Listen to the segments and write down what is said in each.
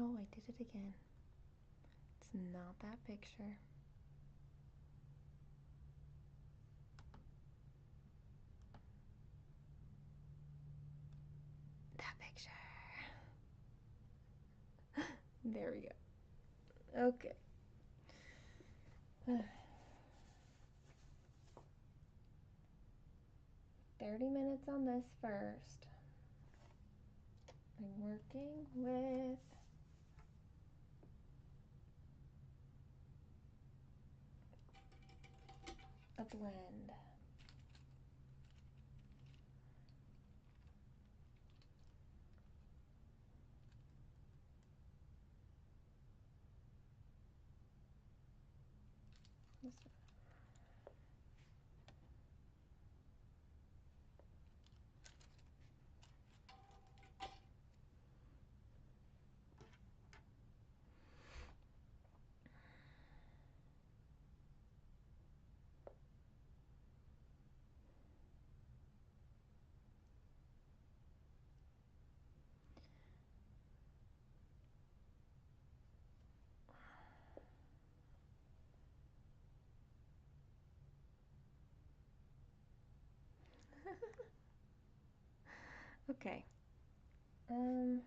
Oh, I did it again. It's not that picture. That picture. There we go. Okay. 30 minutes on this first. I'm working with a blend. This one. Okay. Now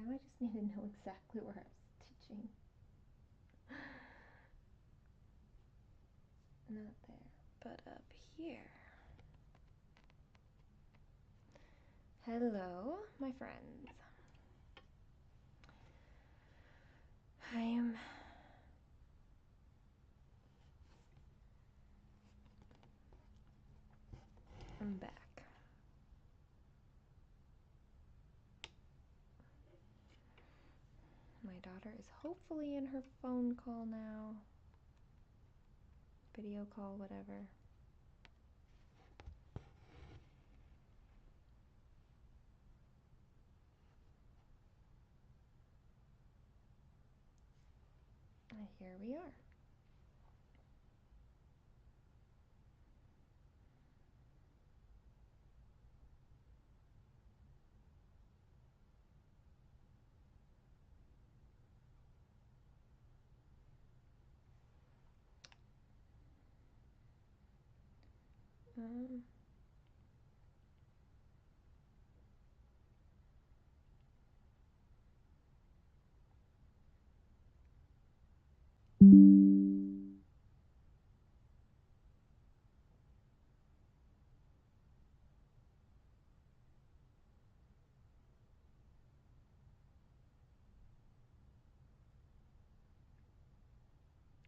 I just need to know exactly where I'm stitching. Not there, but up here. Hello, my friends. I'm back. My daughter is hopefully in her phone call now. Video call, whatever. And here we are.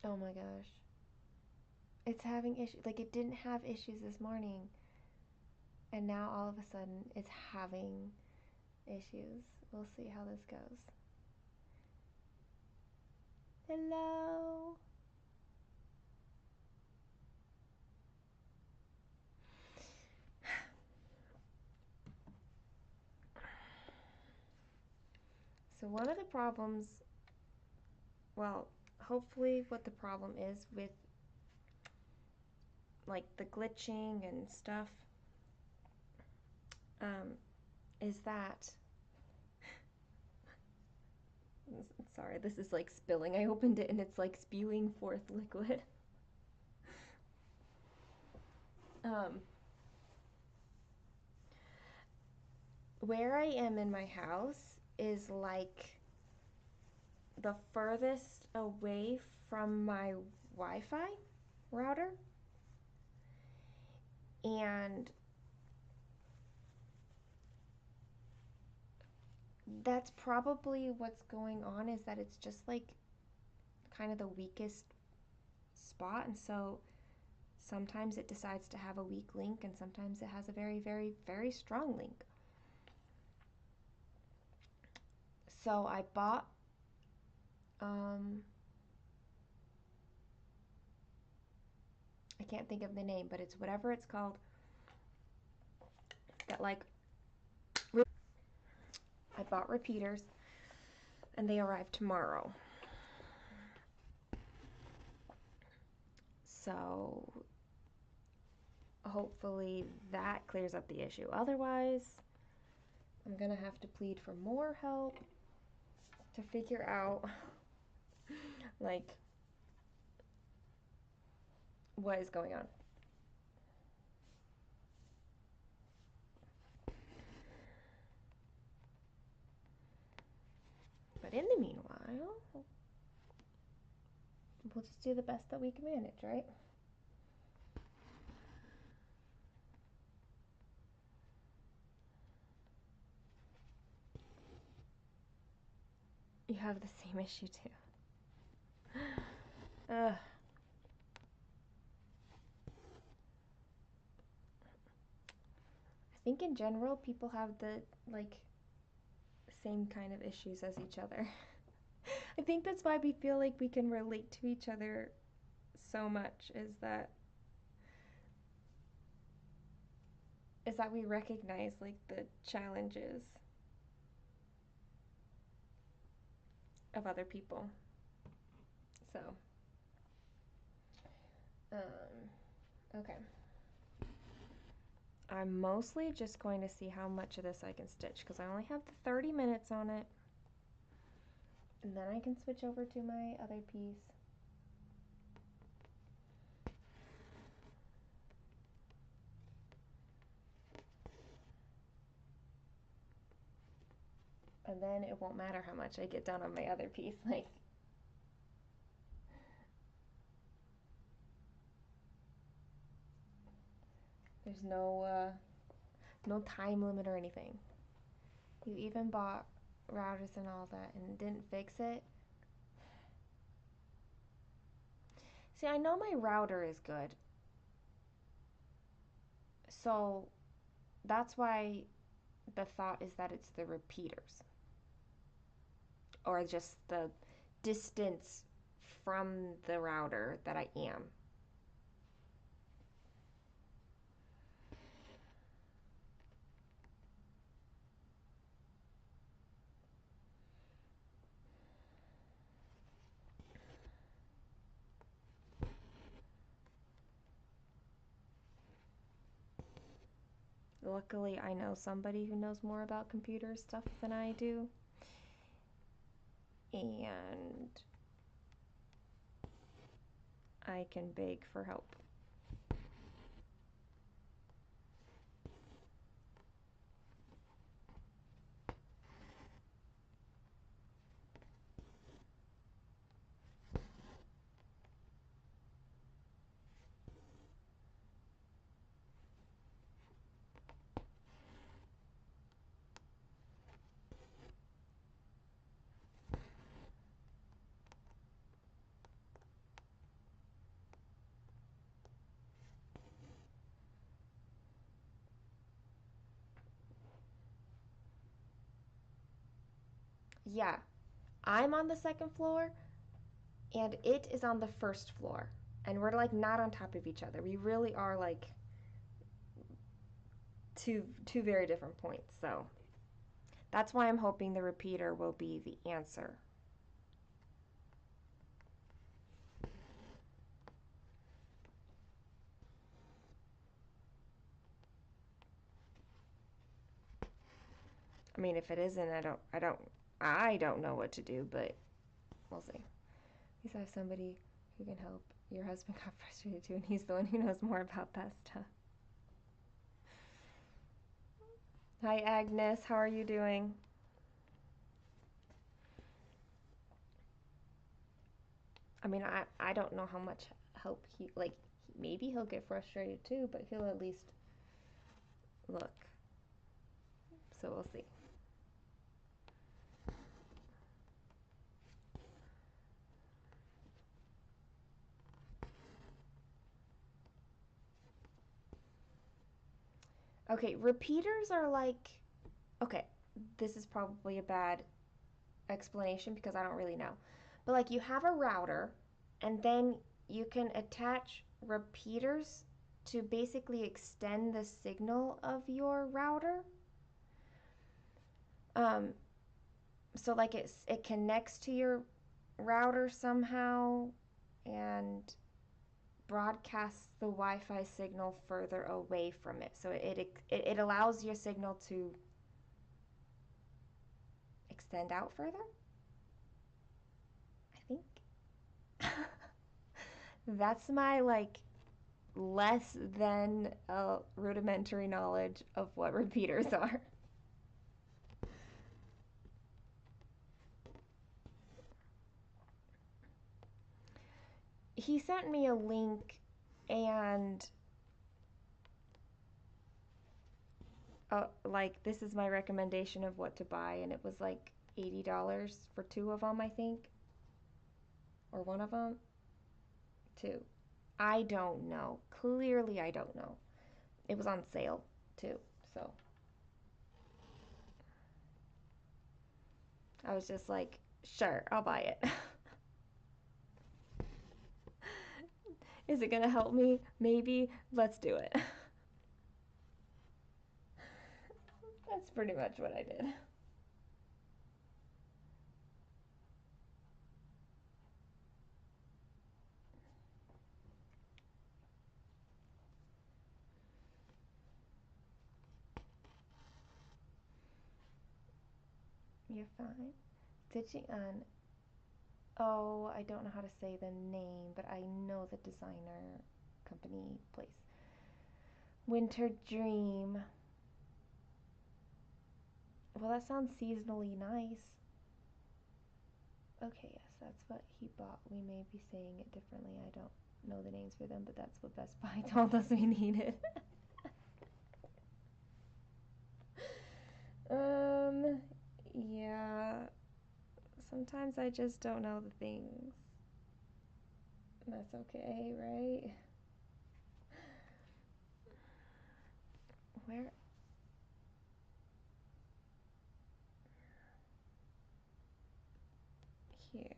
Oh my gosh. It's having issues. Like, it didn't have issues this morning. And now all of a sudden it's having issues. We'll see how this goes. Hello. So one of the problems, well, hopefully what the problem is with like the glitching and stuff, is that, sorry, this is like spilling. I opened it and it's like spewing forth liquid. Where I am in my house is like the furthest away from my Wi-Fi router, and that's probably what's going on, is that it's just like kind of the weakest spot, and so sometimes it decides to have a weak link and sometimes it has a very, very, very strong link. So I bought I can't think of the name, but it's whatever it's called, that like, I bought repeaters and they arrive tomorrow. So hopefully that clears up the issue. Otherwise, I'm gonna have to plead for more help to figure out like what is going on. But in the meanwhile, we'll just do the best that we can manage, right? You have the same issue too. Ugh. I think in general people have the like same kind of issues as each other. I think that's why we feel like we can relate to each other so much is that we recognize like the challenges of other people. So, okay. I'm mostly just going to see how much of this I can stitch because I only have the 30 minutes on it. And then I can switch over to my other piece. And then it won't matter how much I get done on my other piece. Like, there's no time limit or anything. You even bought routers and all that and didn't fix it. See, I know my router is good. So that's why the thought is that it's the repeaters. Or just the distance from the router that I am. Luckily, I know somebody who knows more about computer stuff than I do. And I can beg for help. Yeah, I'm on the second floor and it is on the first floor. And we're like not on top of each other. We really are like two very different points. So that's why I'm hoping the repeater will be the answer. I mean, if it isn't, I don't know what to do, but we'll see. At least I have somebody who can help. Your husband got frustrated too, and he's the one who knows more about that stuff. Hi, Agnes. How are you doing? I mean, I don't know how much help he, like, maybe he'll get frustrated too, but he'll at least look. So we'll see. Okay, repeaters are like, okay, this is probably a bad explanation because I don't really know. But like you have a router and then you can attach repeaters to basically extend the signal of your router. Um, so like it connects to your router somehow and broadcasts the Wi-Fi signal further away from it. So it allows your signal to extend out further, I think. That's my like less than rudimentary knowledge of what repeaters are. He sent me a link and like this is my recommendation of what to buy, and it was like $80 for two of them, I think, or one of them, two. I don't know. Clearly, I don't know. It was on sale too, so I was just like, sure, I'll buy it. Is it gonna help me? Maybe. Let's do it. That's pretty much what I did. You're fine. Stitching on. Oh, I don't know how to say the name, but I know the designer, company, place. Winter Dream. Well, that sounds seasonally nice. Okay, yes, that's what he bought. We may be saying it differently. I don't know the names for them, but that's what Best Buy told us we needed. Yeah. Sometimes I just don't know the things. That's okay, right? Where? Here.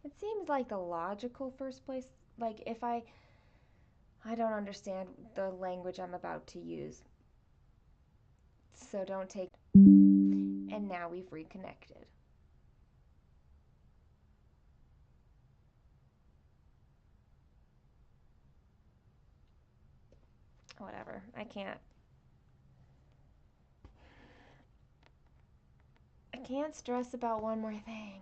It seems like the logical first place. Like if I don't understand the language I'm about to use, so don't take. And now we've reconnected. Whatever. I can't stress about one more thing.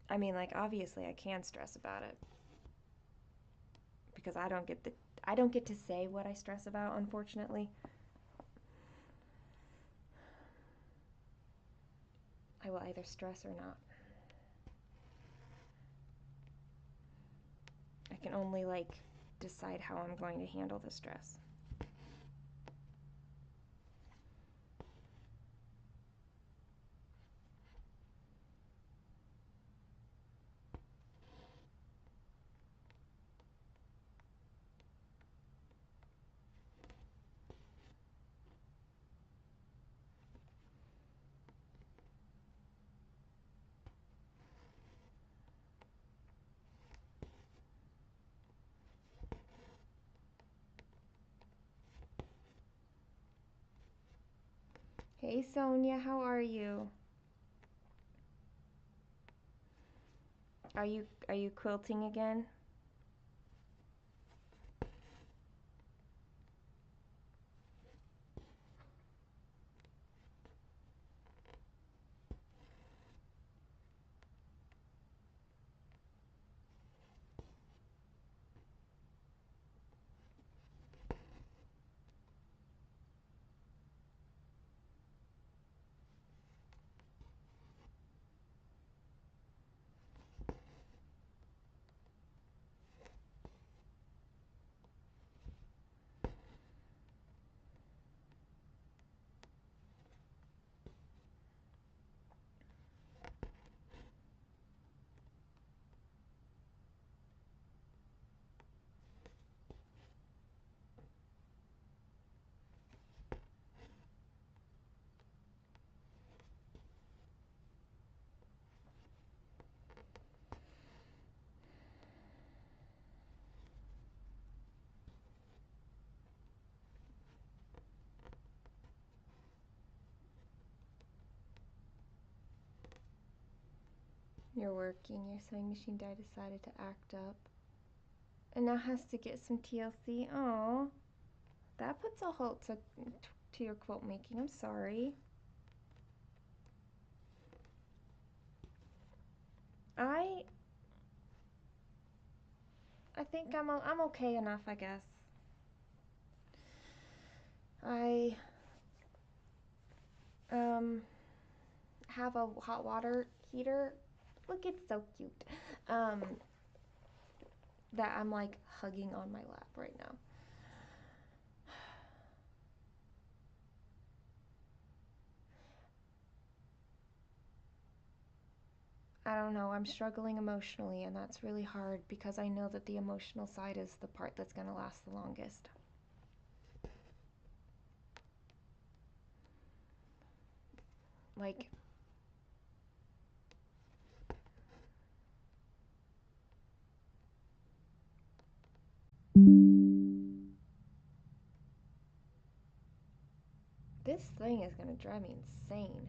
I mean, like obviously I can stress about it because I don't get to say what I stress about, unfortunately. I will either stress or not. I can only like decide how I'm going to handle the stress. Hey Sonia, how are you? Are you quilting again? You're working. Your sewing machine guy decided to act up. And now has to get some TLC. Oh, that puts a halt to your quilt making. I'm sorry. I think I'm okay enough, I guess. I have a hot water heater. Look, it's so cute. That I'm like hugging on my lap right now. I don't know. I'm struggling emotionally, and that's really hard because I know that the emotional side is the part that's going to last the longest. Like, this thing is going to drive me insane.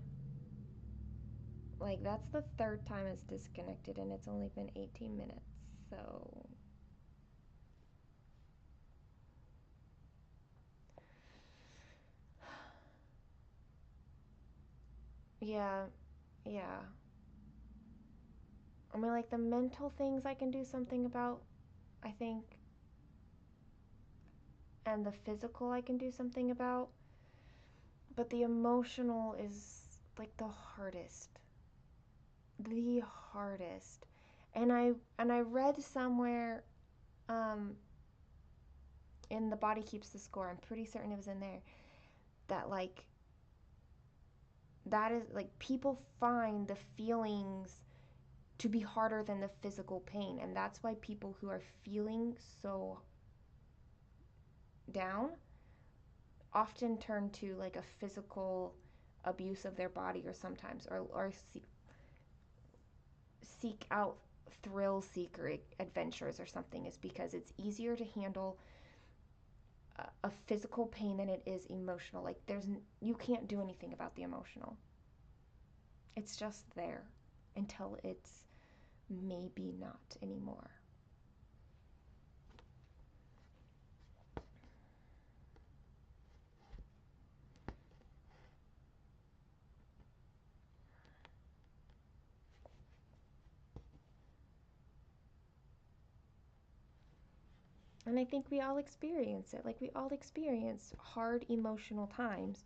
Like, that's the third time it's disconnected, and it's only been 18 minutes. So, yeah, yeah. I mean, like, the mental things I can do something about, I think, and the physical I can do something about, but the emotional is like the hardest. The hardest. And I read somewhere um in The Body Keeps the Score, I'm pretty certain it was in there, that like that is like people find the feelings to be harder than the physical pain, and that's why people who are feeling so down often turn to like a physical abuse of their body, or sometimes or seek out thrill seeker adventures or something, is because it's easier to handle a physical pain than it is emotional. Like you can't do anything about the emotional. It's just there until it's maybe not anymore. And I think we all experience it. Like, we all experience hard emotional times.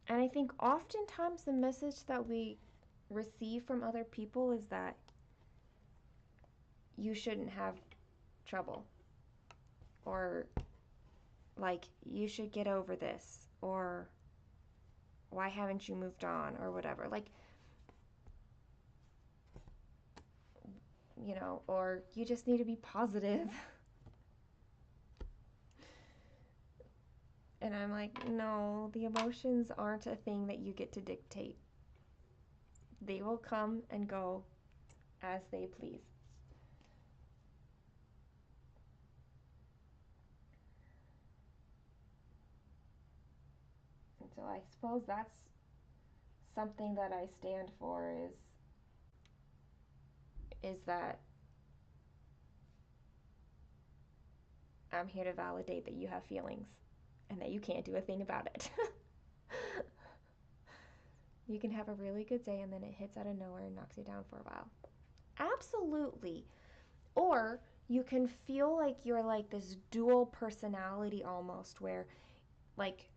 And I think oftentimes the message that we receive from other people is that you shouldn't have trouble, or like you should get over this, or why haven't you moved on, or whatever. Like, or you just need to be positive. And I'm like, no, the emotions aren't a thing that you get to dictate. They will come and go as they please. And so I suppose that's something that I stand for, is that I'm here to validate that you have feelings and that you can't do a thing about it. You can have a really good day and then it hits out of nowhere and knocks you down for a while. Absolutely. Or you can feel like you're like this dual personality almost, where like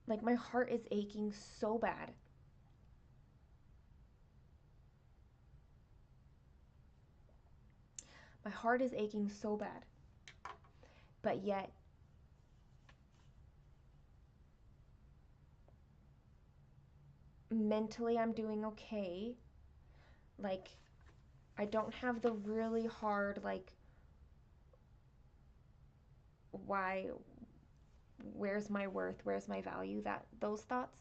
my heart is aching so bad. My heart is aching so bad. But yet mentally I'm doing okay. Like, I don't have the really hard, like, why, where's my worth, where's my value, that those thoughts.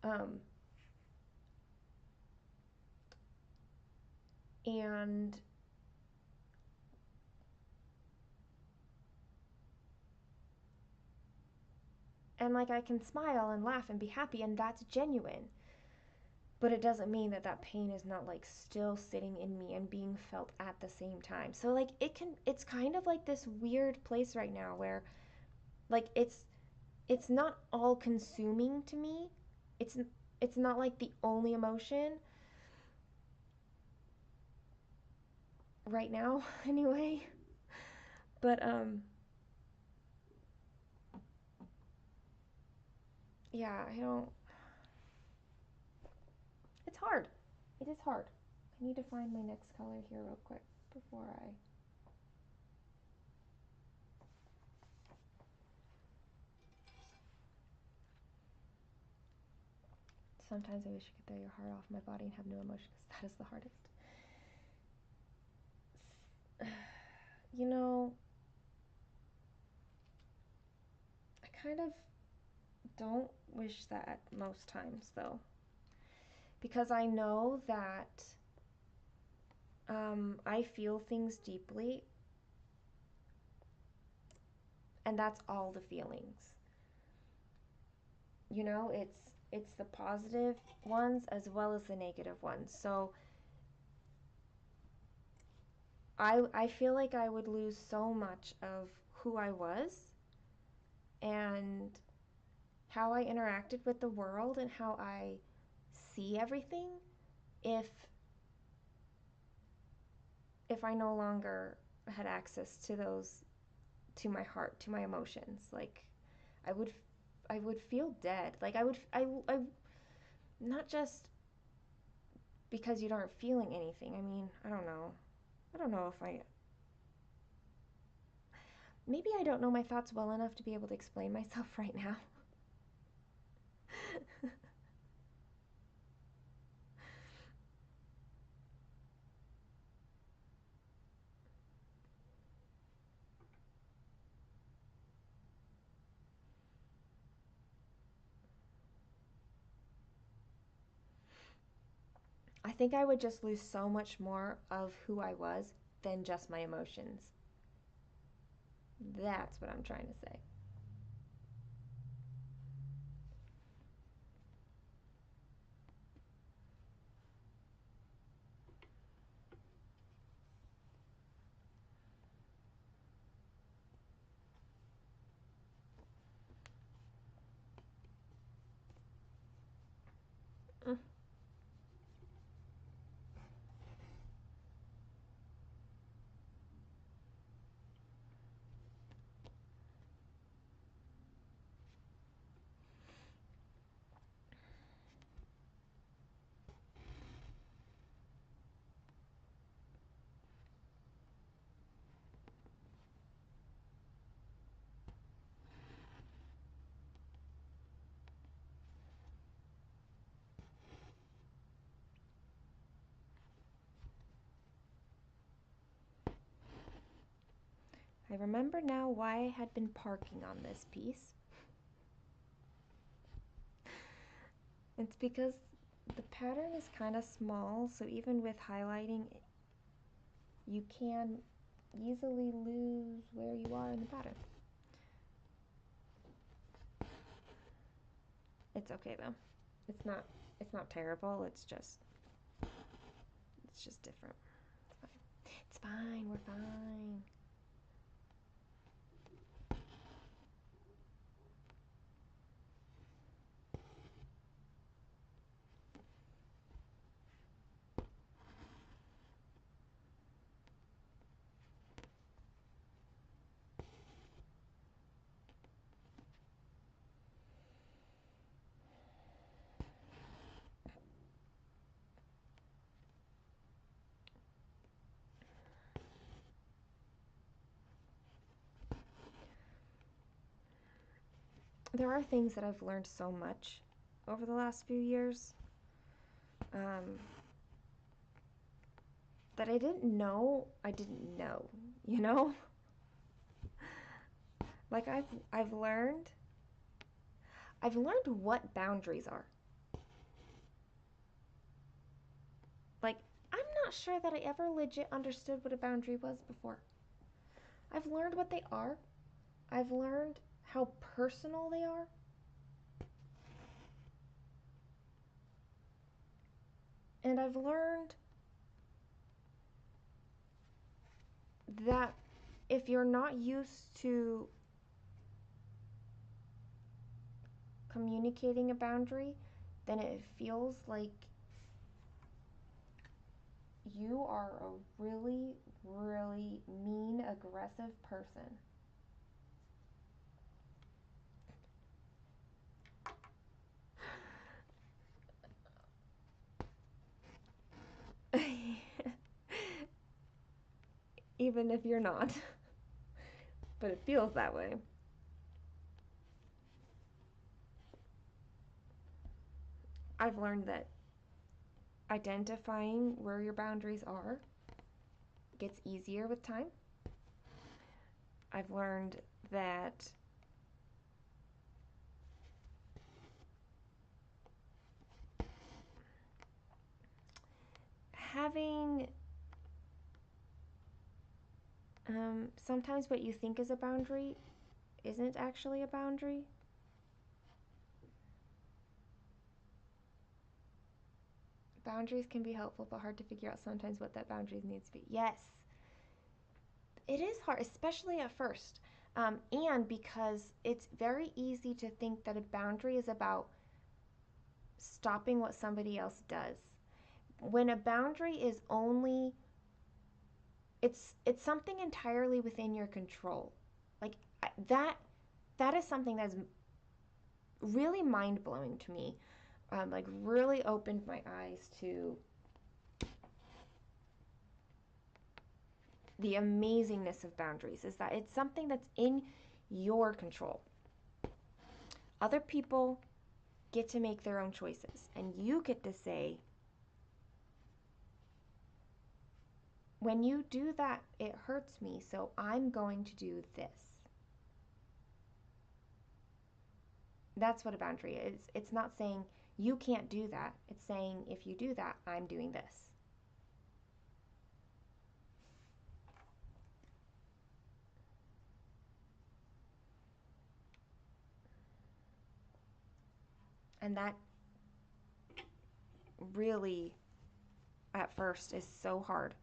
Um, and like I can smile and laugh and be happy, and that's genuine. but it doesn't mean that that pain is not like still sitting in me and being felt at the same time. So like it's kind of like this weird place right now where like it's not all consuming to me. It's it's not like the only emotion right now anyway. But yeah, I don't, it's hard. It is hard. I need to find my next color here real quick before I, sometimes I wish you could throw your heart off my body and have no emotion because that is the hardest. You know, I kind of don't wish that most times though, because I know that I feel things deeply, and that's all the feelings. You know, it's the positive ones as well as the negative ones. So I feel like I would lose so much of who I was and how I interacted with the world and how I see everything if I no longer had access to those, to my heart, to my emotions. Like I would I would feel dead. Like I not just because you aren't feeling anything. I mean, I don't know. I don't know if I, maybe I don't know my thoughts well enough to be able to explain myself right now. I think I would just lose so much more of who I was than just my emotions. That's what I'm trying to say. Mm. I remember now why I had been parking on this piece. It's because the pattern is kind of small, so even with highlighting, you can easily lose where you are in the pattern. It's okay though. It's not it's not terrible. It's just different. It's fine. It's fine. We're fine. There are things that I've learned so much over the last few years, um, that I didn't know, you know? Like I've learned what boundaries are. Like I'm not sure that I ever legit understood what a boundary was before. I've learned what they are. I've learned how personal they are. And I've learned that if you're not used to communicating a boundary, then it feels like you are a really, really mean, aggressive person. Even if you're not, but it feels that way. I've learned that identifying where your boundaries are gets easier with time. I've learned that having sometimes what you think is a boundary isn't actually a boundary. Boundaries can be helpful, but hard to figure out sometimes what that boundary needs to be. Yes, it is hard, especially at first. And because it's very easy to think that a boundary is about stopping what somebody else does. When a boundary is only it's something entirely within your control. Like that is something that's really mind-blowing to me. Like really opened my eyes to the amazingness of boundaries, is that it's something that's in your control. Other people get to make their own choices, and you get to say, when you do that, it hurts me, so I'm going to do this. That's what a boundary is. It's not saying you can't do that. It's saying if you do that, I'm doing this. And that really, at first, is so hard.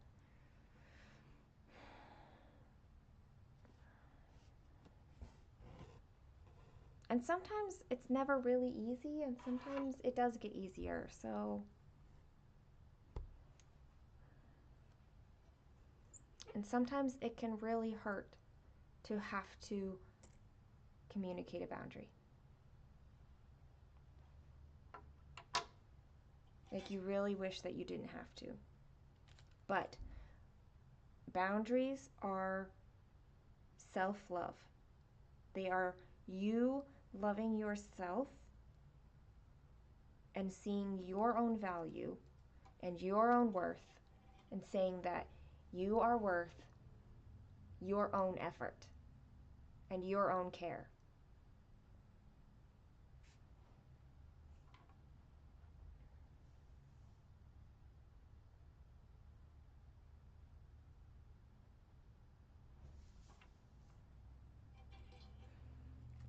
And sometimes it's never really easy, and sometimes it does get easier. And sometimes it can really hurt to have to communicate a boundary. Like you really wish that you didn't have to. But boundaries are self-love. They are you loving yourself and seeing your own value and your own worth and saying that you are worth your own effort and your own care.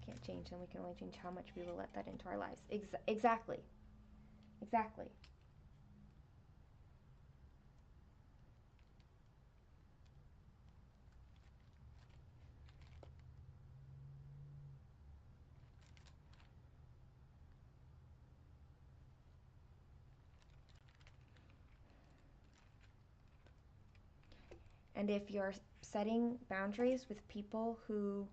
Can't change them. We can only change how much we will let that into our lives. Exactly. Exactly. And if you're setting boundaries with people who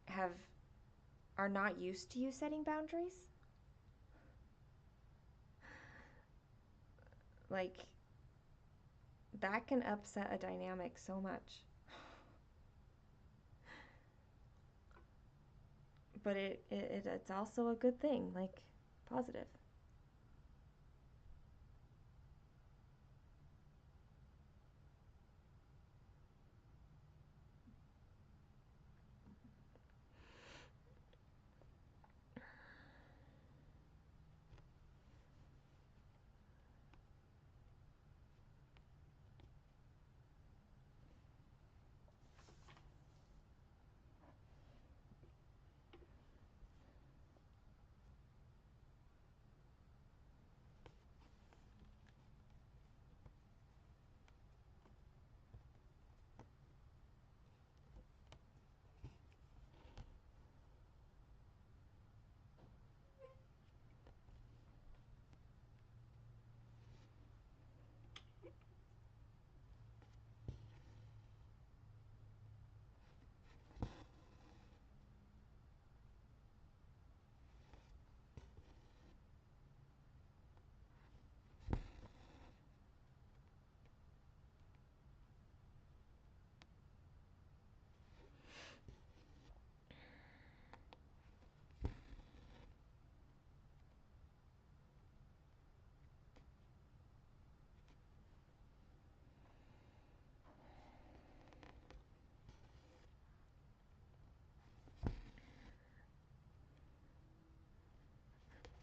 have are not used to you setting boundaries, like that can upset a dynamic so much. But it's also a good thing, like positive.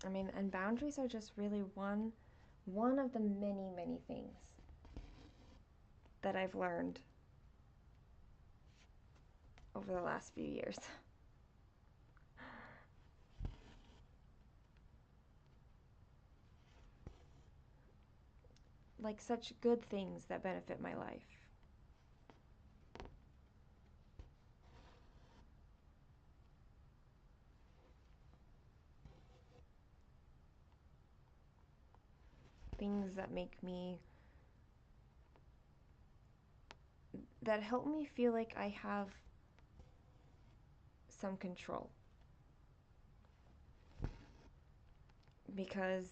I mean, and boundaries are just really one of the many, many things that I've learned over the last few years. Like such good things that benefit my life. Things that make me, that help me feel like I have some control. Because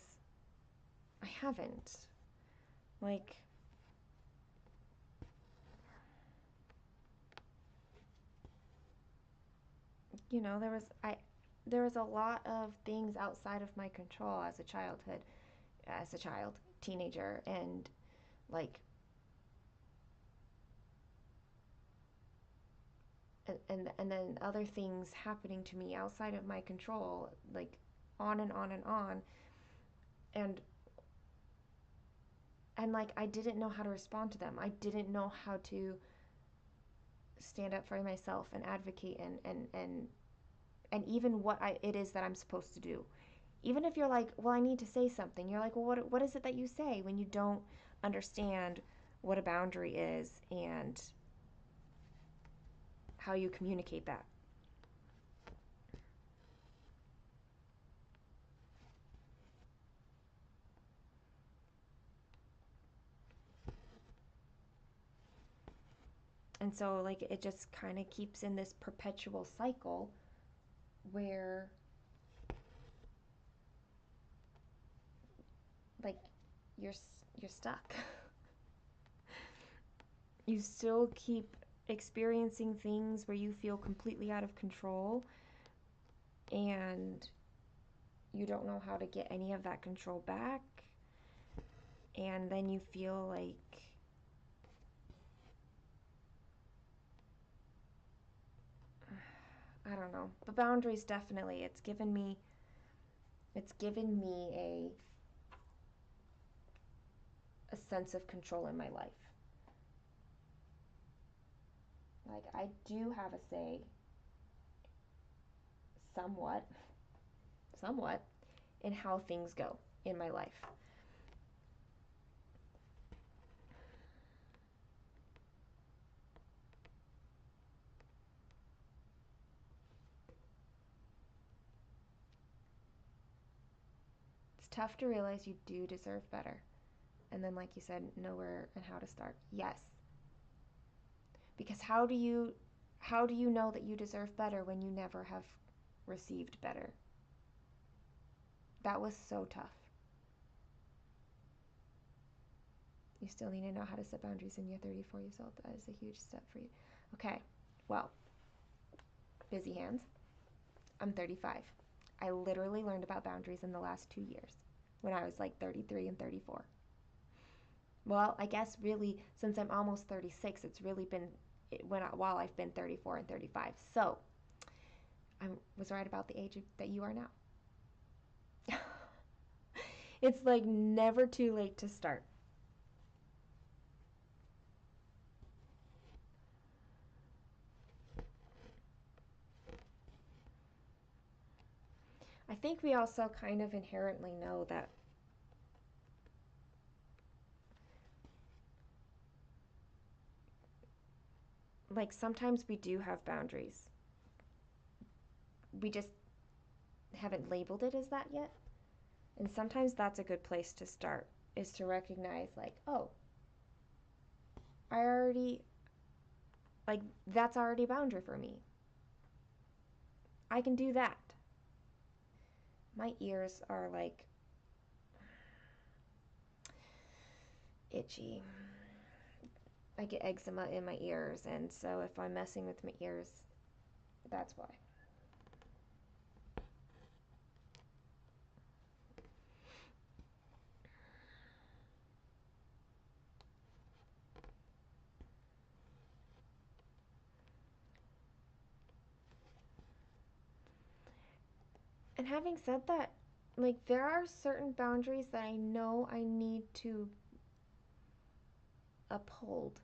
I haven't. Like, you know, there was a lot of things outside of my control as a child, teenager, and like and then other things happening to me outside of my control, like on and on and on, and like I didn't know how to respond to them. I didn't know how to stand up for myself and advocate and even it is that I'm supposed to do. Even if you're like, well, I need to say something, you're like, well, what is it that you say when you don't understand what a boundary is and how you communicate that? And so, like, it just kind of keeps in this perpetual cycle where, like, you're you're stuck. You still keep experiencing things where you feel completely out of control and you don't know how to get any of that control back. And then you feel like I don't know. But boundaries definitely it's given me a sense of control in my life. Like I do have a say somewhat somewhat in how things go in my life. It's tough to realize you do deserve better. And then like you said, know where and how to start. Yes. Because how do you know that you deserve better when you never have received better? That was so tough. You still need to know how to set boundaries and you're 34 years old. That is a huge step for you. Okay, well, busy hands. I'm 35. I literally learned about boundaries in the last 2 years when I was like 33 and 34. Well, I guess really since I'm almost 36, it's really been while I've been 34 and 35. So I was right about the age that you are now. It's like never too late to start. I think we also kind of inherently know that like sometimes we do have boundaries. We just haven't labeled it as that yet. And sometimes that's a good place to start is to recognize like, oh, I already like that's already a boundary for me. I can do that. My ears are like itchy. I get eczema in my ears, and so if I'm messing with my ears, that's why. And having said that, like there are certain boundaries that I know I need to uphold,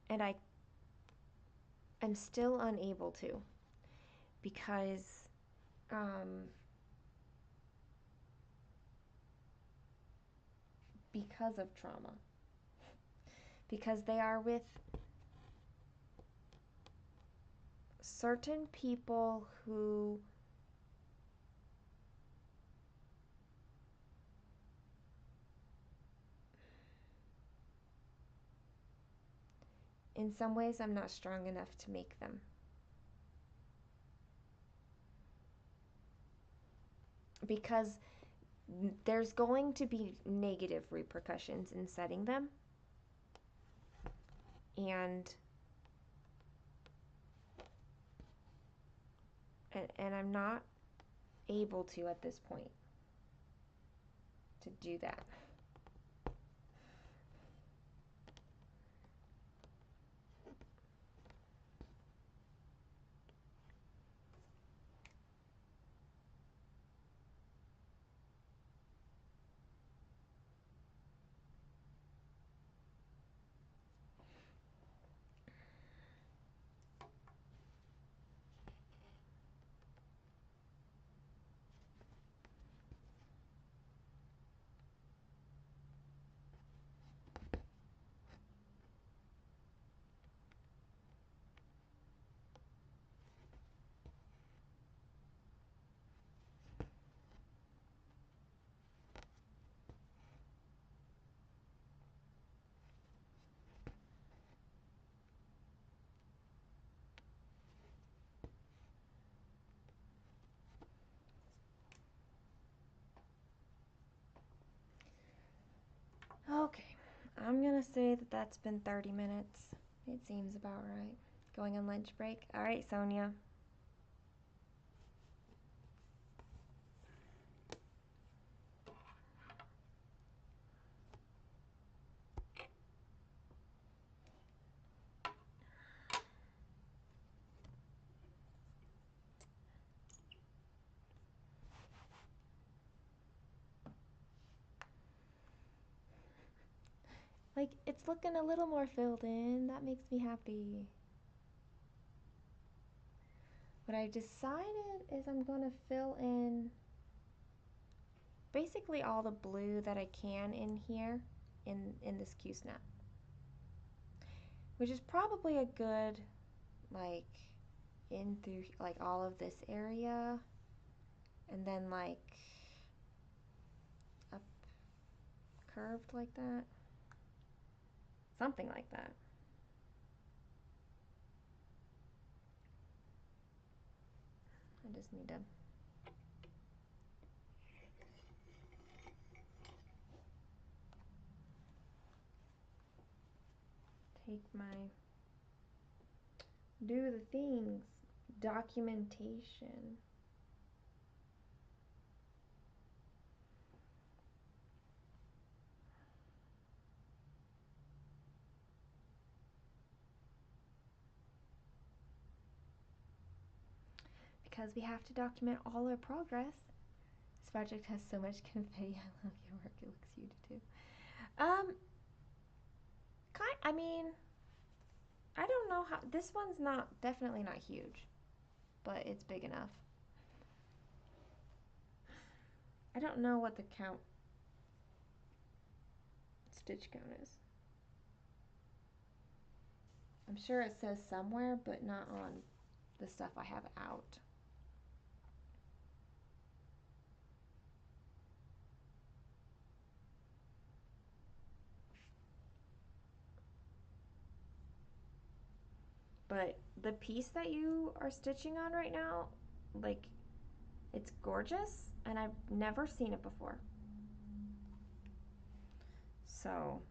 and I'm still unable to because um, because of trauma, because they are with certain people who in some ways I'm not strong enough to make them. Because there's going to be negative repercussions in setting them. And I'm not able to at this point to do that. Okay, I'm gonna say that that's been 30 minutes. It seems about right. Going on lunch break. All right, Sonia. Like, it's looking a little more filled in. That makes me happy. What I decided is I'm going to fill in basically all the blue that I can in here in this Q-snap. Which is probably a good, like, in through, like, all of this area. And then, like, up curved like that. Something like that. I just need to take my do the things documentation. Because we have to document all our progress. This project has so much confetti. I love your work. It looks huge too. I mean, I don't know how. This one's definitely not huge, but it's big enough. I don't know what the stitch count is. I'm sure it says somewhere, but not on the stuff I have out. But the piece that you are stitching on right now, like, it's gorgeous, and I've never seen it before. So,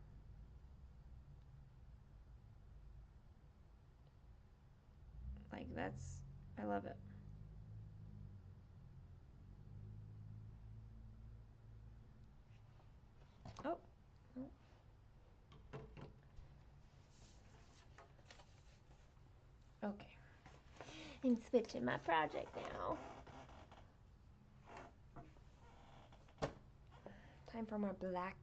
like, I love it. Oh, okay. I'm switching my project now. Time for more black.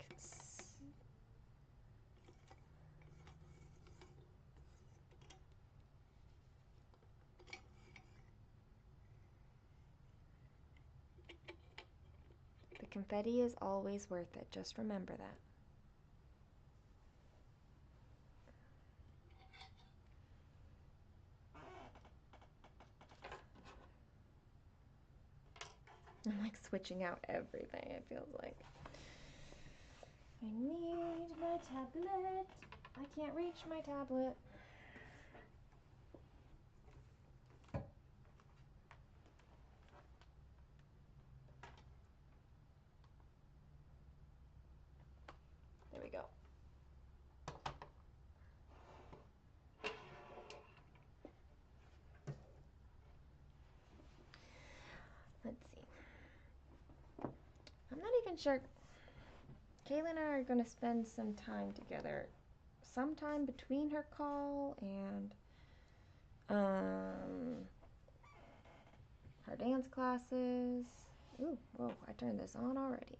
The confetti is always worth it. Just remember that. I'm like switching out everything, it feels like. I need my tablet. I can't reach my tablet. There we go. Let's see. I'm not even sure. Kayla and I are going to spend some time together sometime between her call and her dance classes. Ooh, whoa, I turned this on already.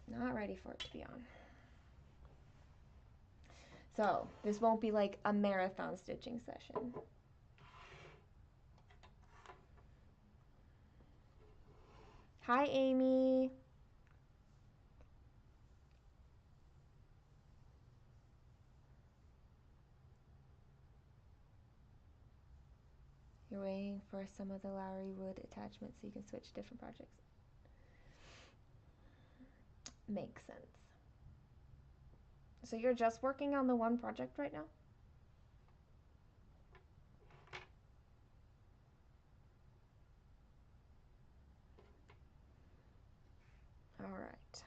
Not ready for it to be on. So, this won't be like a marathon stitching session. Hi, Amy. You're waiting for some of the Lowry wood attachments so you can switch different projects. Makes sense. So you're just working on the one project right now? All right.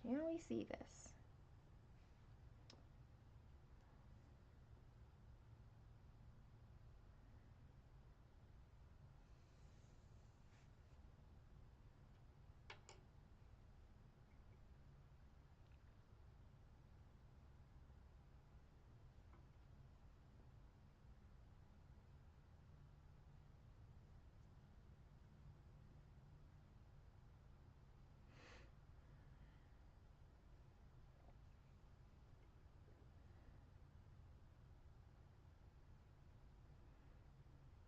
Can we see this?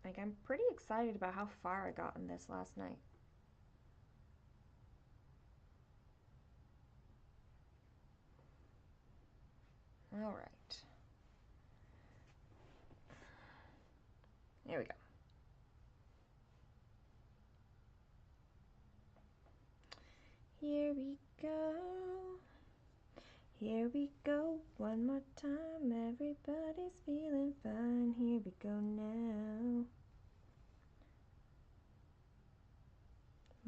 Like, I'm pretty excited about how far I got in this last night. All right. There we go. Here we go. Here we go. One more time. Everybody's feeling fine. Here we go now.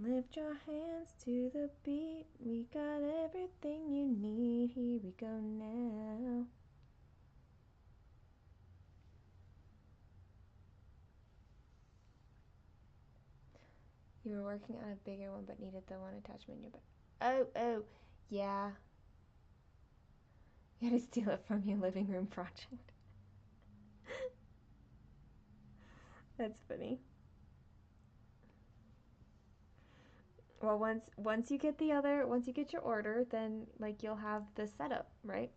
Lift your hands to the beat. We got everything you need. Here we go now. You were working on a bigger one but needed the one attachment in your butt. Oh, yeah. You had to steal it from your living room project. That's funny. Well, once you get your order, then like you'll have the setup, right?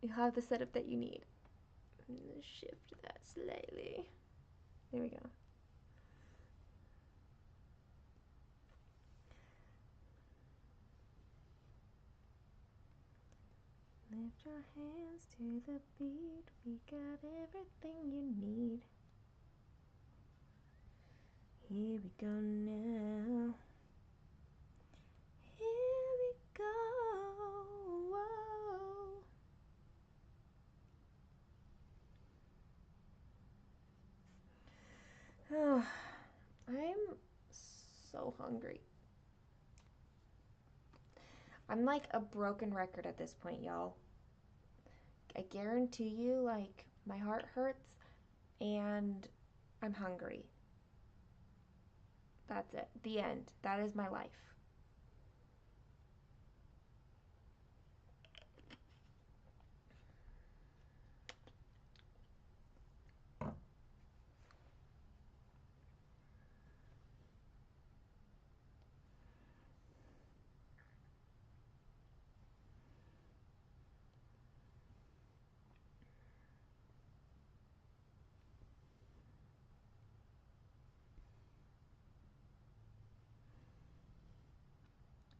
You'll have the setup that you need. Shift that slightly. There we go. Lift your hands to the beat. We got everything you need. Here we go now. Here we go. Whoa. Oh, I'm so hungry. I'm like a broken record at this point, y'all. I guarantee you, like, my heart hurts and I'm hungry. That's it. The end. That is my life.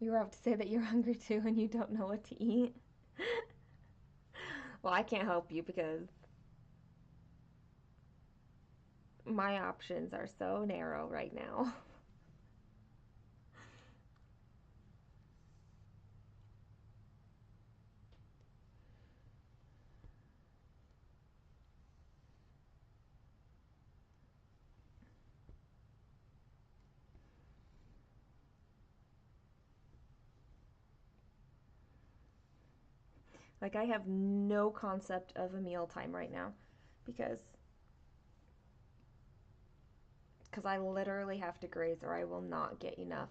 You were about to say that you're hungry too and you don't know what to eat. Well, I can't help you because my options are so narrow right now. Like, I have no concept of a meal time right now because I literally have to graze or I will not get enough.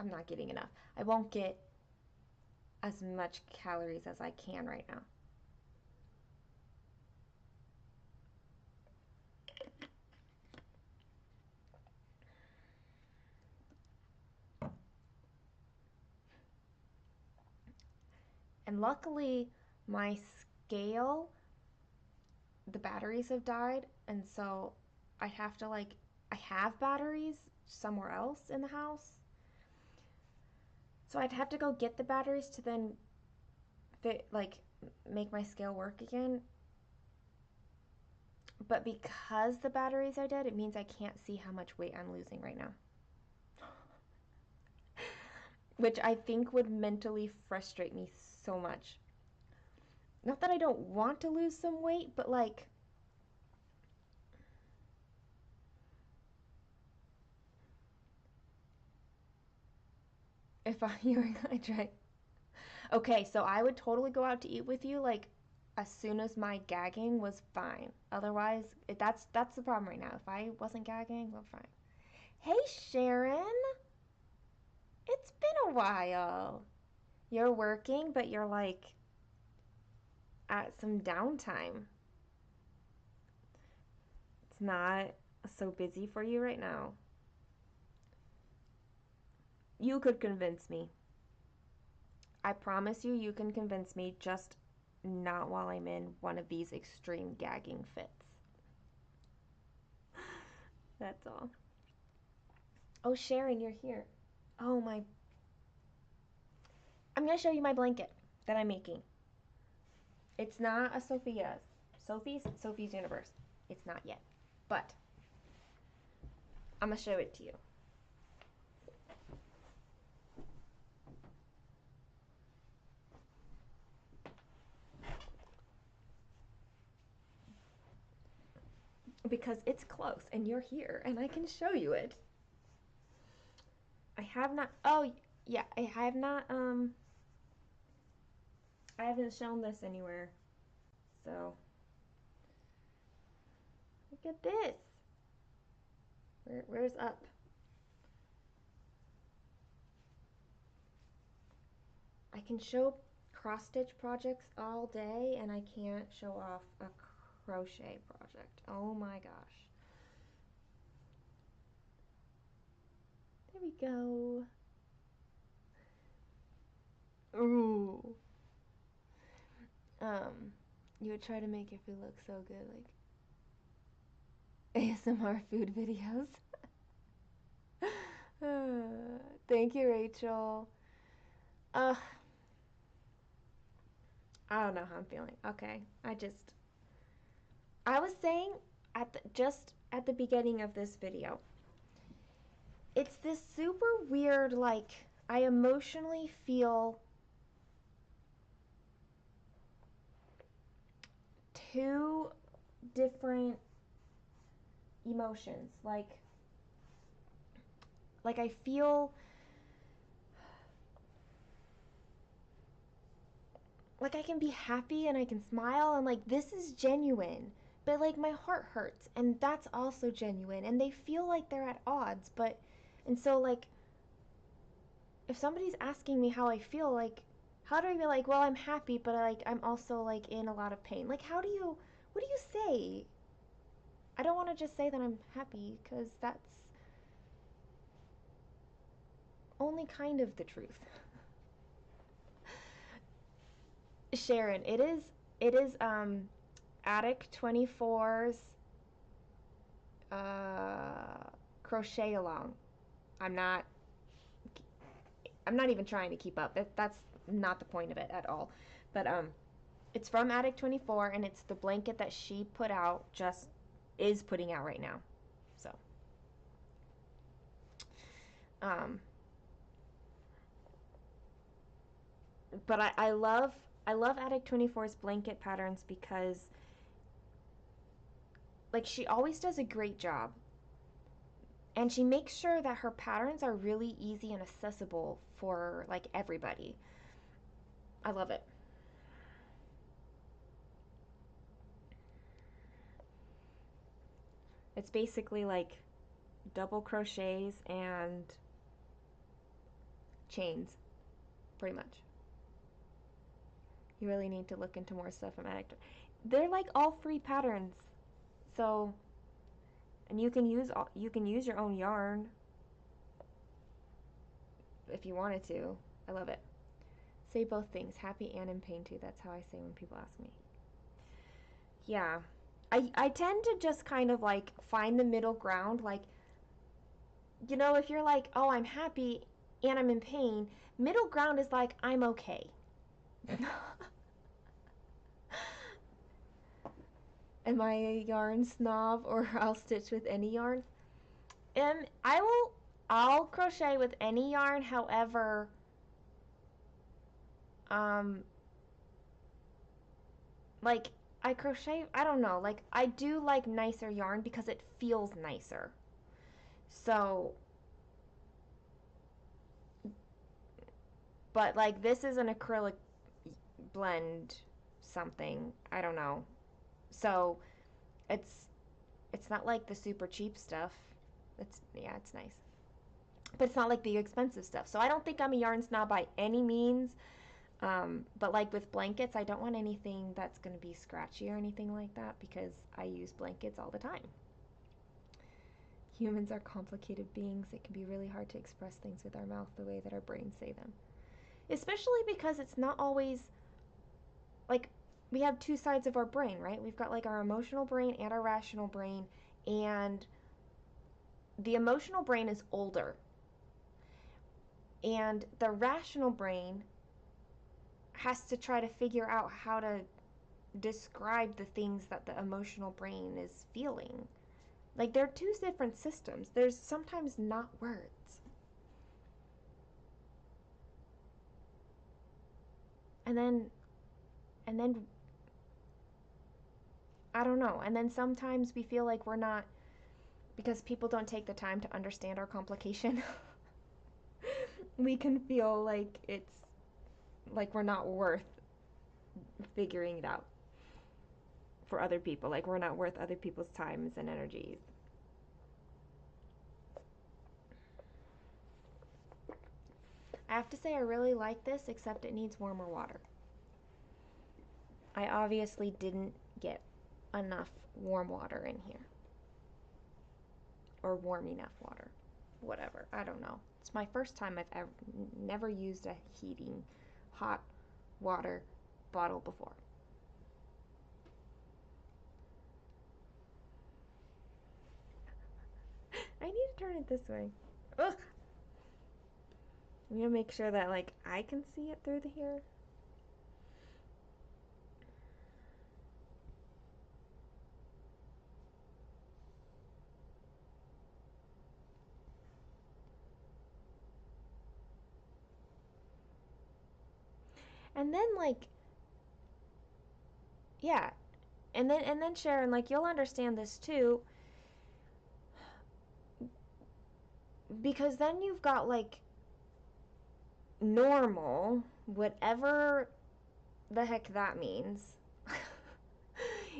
I'm not getting enough. I won't get as much calories as I can right now. And luckily, my scale, the batteries have died, and so I have to I have batteries somewhere else in the house. So I'd have to go get the batteries to then make my scale work again. But because the batteries are dead, it means I can't see how much weight I'm losing right now. Which I think would mentally frustrate me so much. Not that I don't want to lose some weight, but like, if you were gonna try. Okay, so I would totally go out to eat with you like as soon as my gagging was fine. Otherwise, that's the problem right now. If I wasn't gagging, we're fine. Hey Sharon, it's been a while. You're working, but you're like at some downtime. It's not so busy for you right now. You could convince me. I promise you, you can convince me, just not while I'm in one of these extreme gagging fits. That's all. Oh, Sharon, you're here. Oh, my. I'm going to show you my blanket that I'm making. It's not a Sophia's. Sophie's Universe. It's not yet. But I'm going to show it to you. Because it's close and you're here and I can show you it. I have not. Oh, yeah. I have not. I haven't shown this anywhere. So. Look at this. Where's up? I can show cross-stitch projects all day and I can't show off a crochet project. Oh my gosh. There we go. Ooh. You would try to make your food look so good, like ASMR food videos. Thank you, Rachel. I don't know how I'm feeling. Okay, I was saying just at the beginning of this video, it's this super weird, like, I emotionally feel two different emotions. Like I feel like I can be happy and I can smile and like this is genuine. But like my heart hurts and that's also genuine and they feel like they're at odds, but and so like if somebody's asking me how I feel, like how do I be like, well, I'm happy, but I'm also like in a lot of pain. Like what do you say? I don't want to just say that I'm happy cuz that's only kind of the truth. Sharon, it is Attic 24's crochet along. I'm not I'm not even trying to keep up. That's not the point of it at all. But it's from Attic 24, and it's the blanket that she put out, just is putting out right now. So, um, but I love Attic 24's blanket patterns because like she always does a great job, and she makes sure that her patterns are really easy and accessible for like everybody. I love it. It's basically like double crochets and chains, pretty much. You really need to look into more stuff from Attic. They're like all free patterns, so and you can use your own yarn if you wanted to. I love it. Say both things, happy and in pain too. That's how I say when people ask me. Yeah. I tend to just kind of like find the middle ground. Like, if you're like, oh, I'm happy and I'm in pain, middle ground is like, I'm okay. Am I a yarn snob or I'll stitch with any yarn? I'll crochet with any yarn. However, um, like I crochet, I don't know, like I do like nicer yarn because it feels nicer. So, but like this is an acrylic blend something, I don't know. So, it's it's not like the super cheap stuff. It's nice. But it's not like the expensive stuff. So I don't think I'm a yarn snob by any means. But like with blankets, I don't want anything that's going to be scratchy or anything like that because I use blankets all the time. Humans are complicated beings. It can be really hard to express things with our mouth the way that our brains say them. Especially because it's not always like we have two sides of our brain, right? We've got like our emotional brain and our rational brain, and the emotional brain is older. And the rational brain has to try to figure out how to describe the things that the emotional brain is feeling. Like they're two different systems. There's sometimes not words. And then I don't know. And then sometimes we feel like we're not, because people don't take the time to understand our complication. We can feel like it's like we're not worth figuring it out for other people. Like we're not worth other people's times and energies. I have to say I really like this, except it needs warmer water. I obviously didn't get enough warm water in here. Or warm enough water. Whatever. I don't know. It's my first time I've ever never used a heating hot water bottle before. I need to turn it this way. Ugh. I'm gonna make sure that like I can see it through the here. And then like yeah, and then Sharon, like you'll understand this too, because then you've got like normal, whatever the heck that means.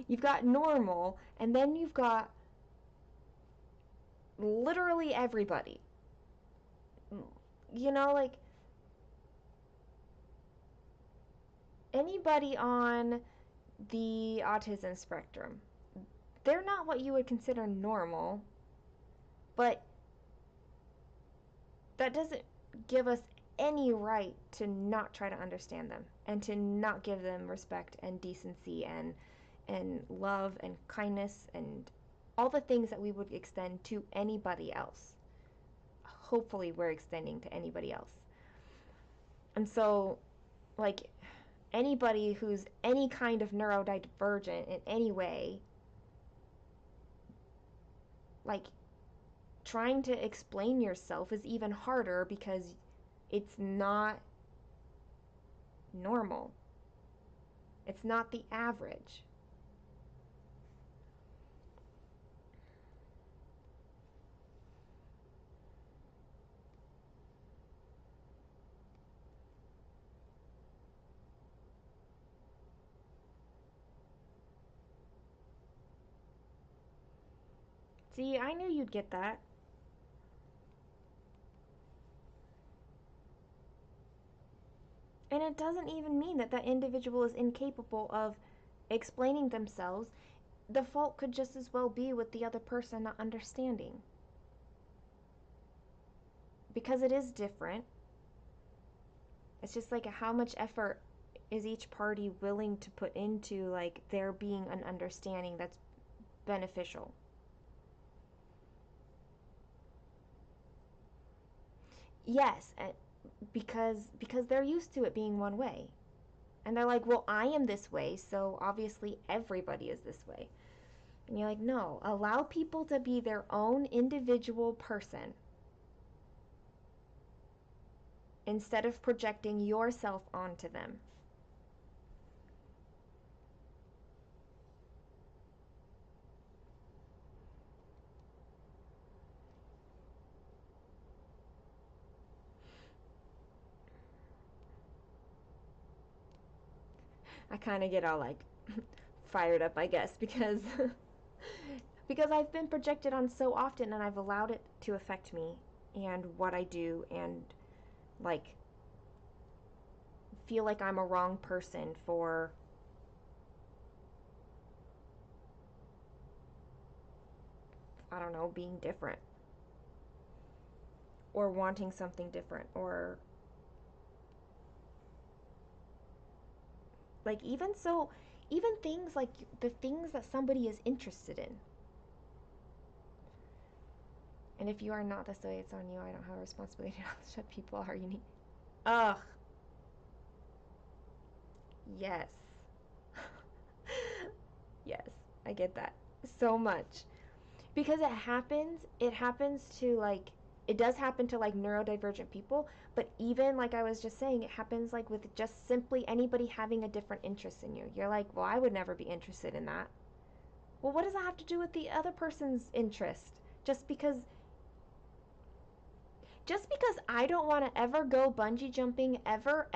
You've got normal, and then you've got literally everybody. Like anybody on the autism spectrum. They're not what you would consider normal, but that doesn't give us any right to not try to understand them and to not give them respect and decency and love and kindness and all the things that we would extend to anybody else. Hopefully we're extending to anybody else. And so, like, anybody who's any kind of neurodivergent in any way, like, trying to explain yourself is even harder because it's not normal. It's not the average. See, I knew you'd get that. And it doesn't even mean that that individual is incapable of explaining themselves. The fault could just as well be with the other person not understanding. Because it is different. It's just like how much effort is each party willing to put into like there being an understanding that's beneficial. Yes, because they're used to it being one way. And they're like, "Well, I am this way, so obviously everybody is this way." And you're like, "No, allow people to be their own individual person instead of projecting yourself onto them." I kind of get all like fired up, I guess, because because I've been projected on so often and I've allowed it to affect me and what I do and like feel like I'm a wrong person for I don't know, being different or wanting something different or like even things like the things that somebody is interested in. And if you are not this way, it's on you. I don't have a responsibility to shut people are unique. Ugh. Yes. Yes. I get that so much. Because it happens to like it does happen to like neurodivergent people, but even like I was just saying, it happens like with just simply anybody having a different interest in you. You're like, well, I would never be interested in that. Well, what does that have to do with the other person's interest? Just because just because I don't want to ever go bungee jumping ever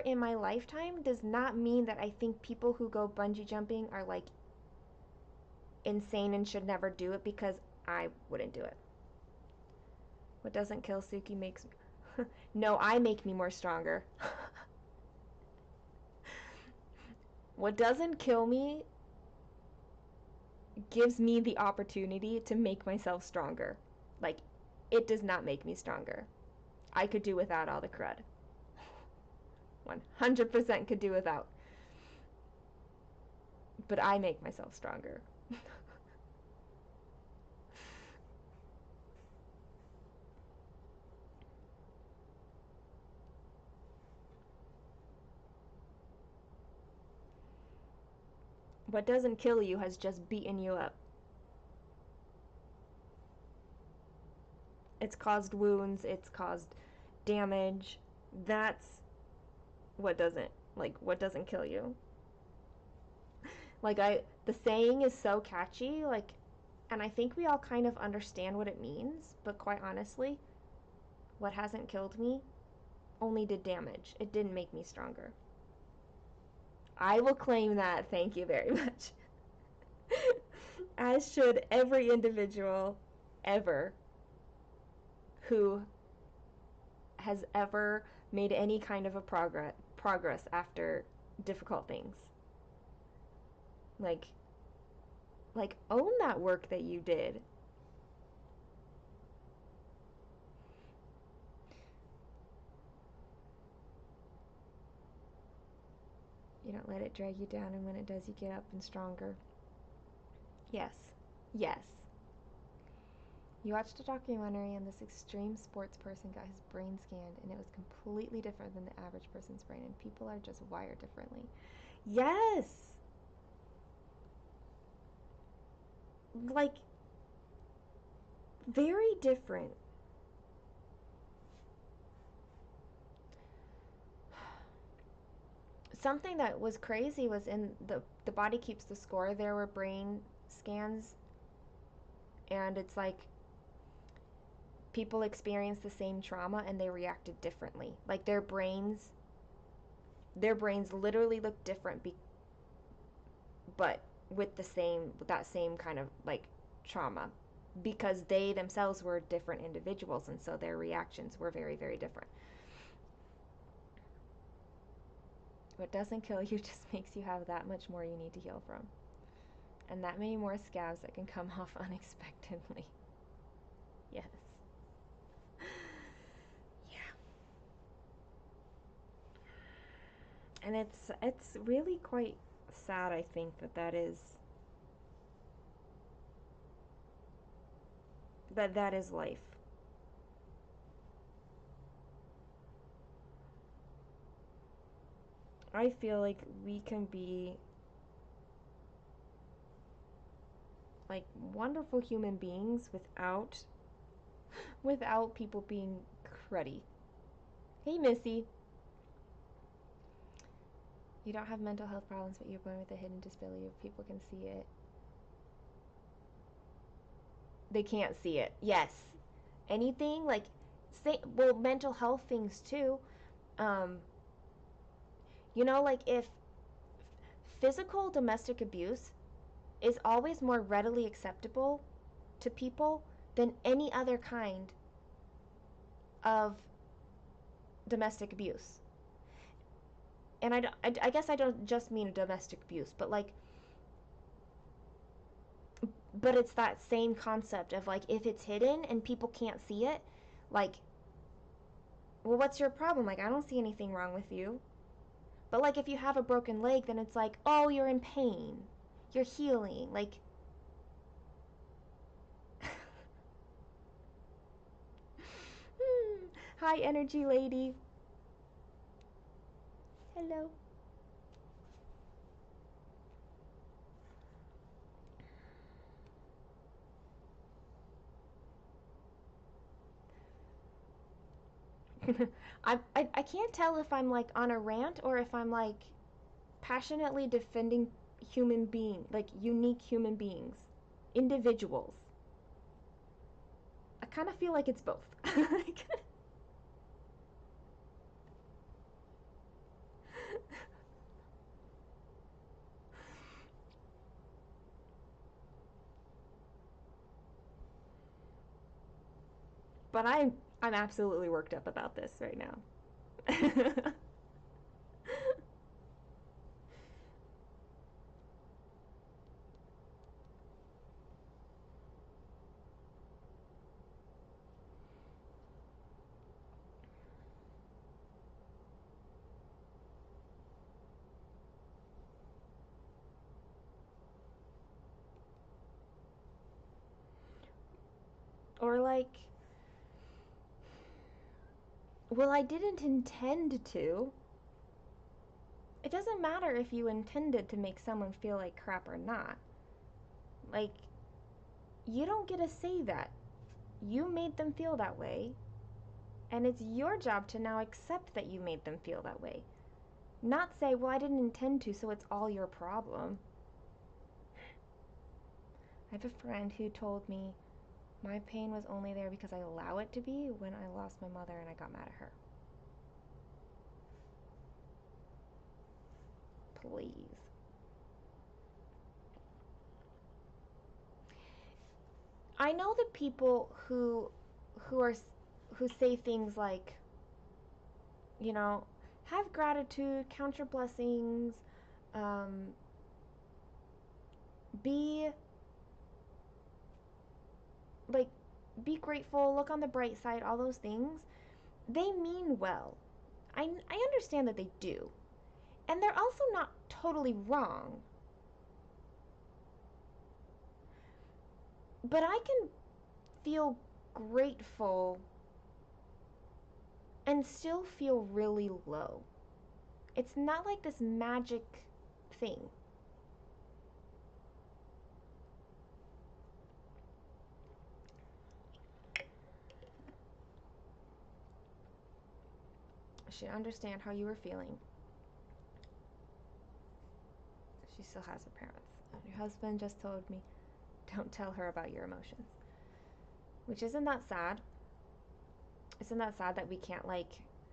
in my lifetime does not mean that I think people who go bungee jumping are like insane and should never do it because I wouldn't do it. What doesn't kill Suki makes me. No, I make me more stronger. What doesn't kill me gives me the opportunity to make myself stronger. Like, it does not make me stronger. I could do without all the crud. 100% could do without. But I make myself stronger. What doesn't kill you has just beaten you up. It's caused wounds, it's caused damage. That's what doesn't kill you. Like the saying is so catchy, like and I think we all kind of understand what it means, but quite honestly, what hasn't killed me only did damage. It didn't make me stronger. I will claim that, thank you very much. As should every individual ever who has ever made any kind of a progress after difficult things. Like own that work that you did. You don't let it drag you down, and when it does, you get up and stronger. Yes. Yes. You watched a documentary and this extreme sports person got his brain scanned and it was completely different than the average person's brain, and people are just wired differently. Yes! Like, very different. Something that was crazy was in the Body Keeps the Score, there were brain scans, and it's like people experience the same trauma and they reacted differently. Like their brains literally look different, but with that same kind of like trauma, because they themselves were different individuals, and so their reactions were very, very different. What doesn't kill you just makes you have that much more you need to heal from, and that many more scabs that can come off unexpectedly. Yes. Yeah. And it's really quite sad, I think, that is life. I feel like we can be like wonderful human beings without people being cruddy. Hey, Missy. You don't have mental health problems, but you're born with a hidden disability. If people can see it, they can't see it. Yes. Anything like, say, well, mental health things too. Um, like if physical domestic abuse is always more readily acceptable to people than any other kind of domestic abuse. And I guess I don't just mean domestic abuse, but it's that same concept of like, if it's hidden and people can't see it, like, well, what's your problem? Like, I don't see anything wrong with you. But like, if you have a broken leg, then it's like, oh, you're in pain, you're healing, like. Hi, energy lady. Hello. I can't tell if I'm like on a rant or if I'm like passionately defending like unique human beings, individuals. I kind of feel like it's both. But I'm absolutely worked up about this right now. Or like, well, I didn't intend to. It doesn't matter if you intended to make someone feel like crap or not. Like, you don't get to say that. You made them feel that way, and it's your job to now accept that you made them feel that way. Not say, well, I didn't intend to, so it's all your problem. I have a friend who told me my pain was only there because I allow it to be when I lost my mother and I got mad at her. Please. I know the people who say things like, have gratitude, count your blessings, um, be like be grateful, look on the bright side, all those things. They mean well. I understand that they do. And they're also not totally wrong. But I can feel grateful and still feel really low. It's not like this magic thing. I should understand how you were feeling. She still has her parents. Your husband just told me, don't tell her about your emotions. Which isn't that sad? Isn't that sad that we can't, like,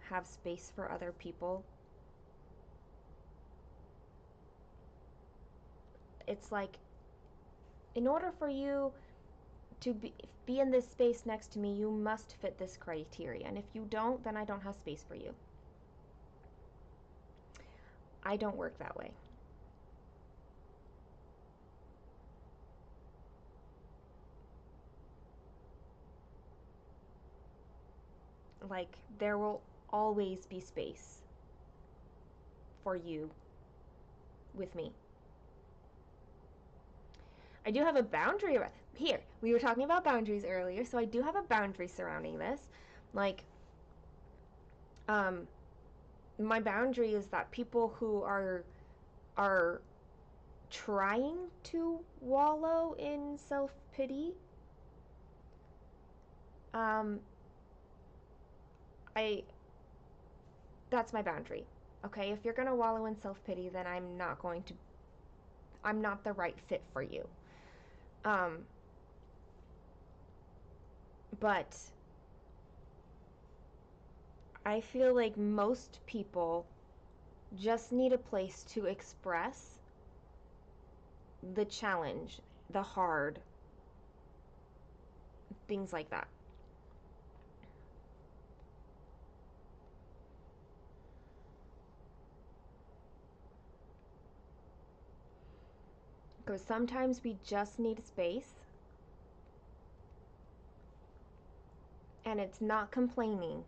have space for other people? It's like, in order for you to be in this space next to me, you must fit this criteria. And if you don't, then I don't have space for you. I don't work that way. Like, there will always be space for you with me. I do have a boundary here. We were talking about boundaries earlier, so I do have a boundary surrounding this. Like, my boundary is that people who are trying to wallow in self-pity, that's my boundary. Okay, if you're gonna wallow in self-pity, then I'm not the right fit for you. But I feel like most people just need a place to express the challenge, the hard, things like that. Because sometimes we just need space, and it's not complaining.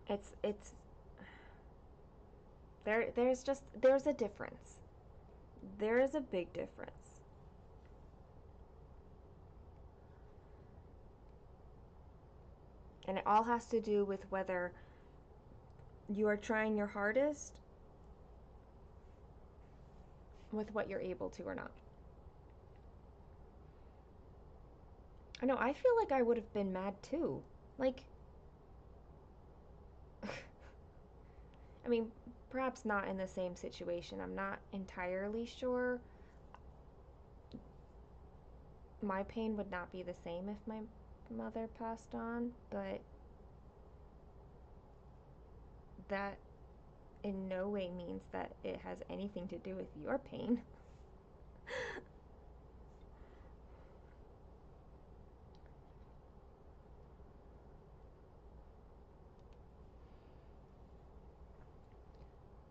It's there's a difference. There is a big difference. And it all has to do with whether you are trying your hardest with what you're able to or not. I know, I feel like I would have been mad too. Like, I mean, perhaps not in the same situation. I'm not entirely sure. My pain would not be the same if my mother passed on, but that in no way means that it has anything to do with your pain.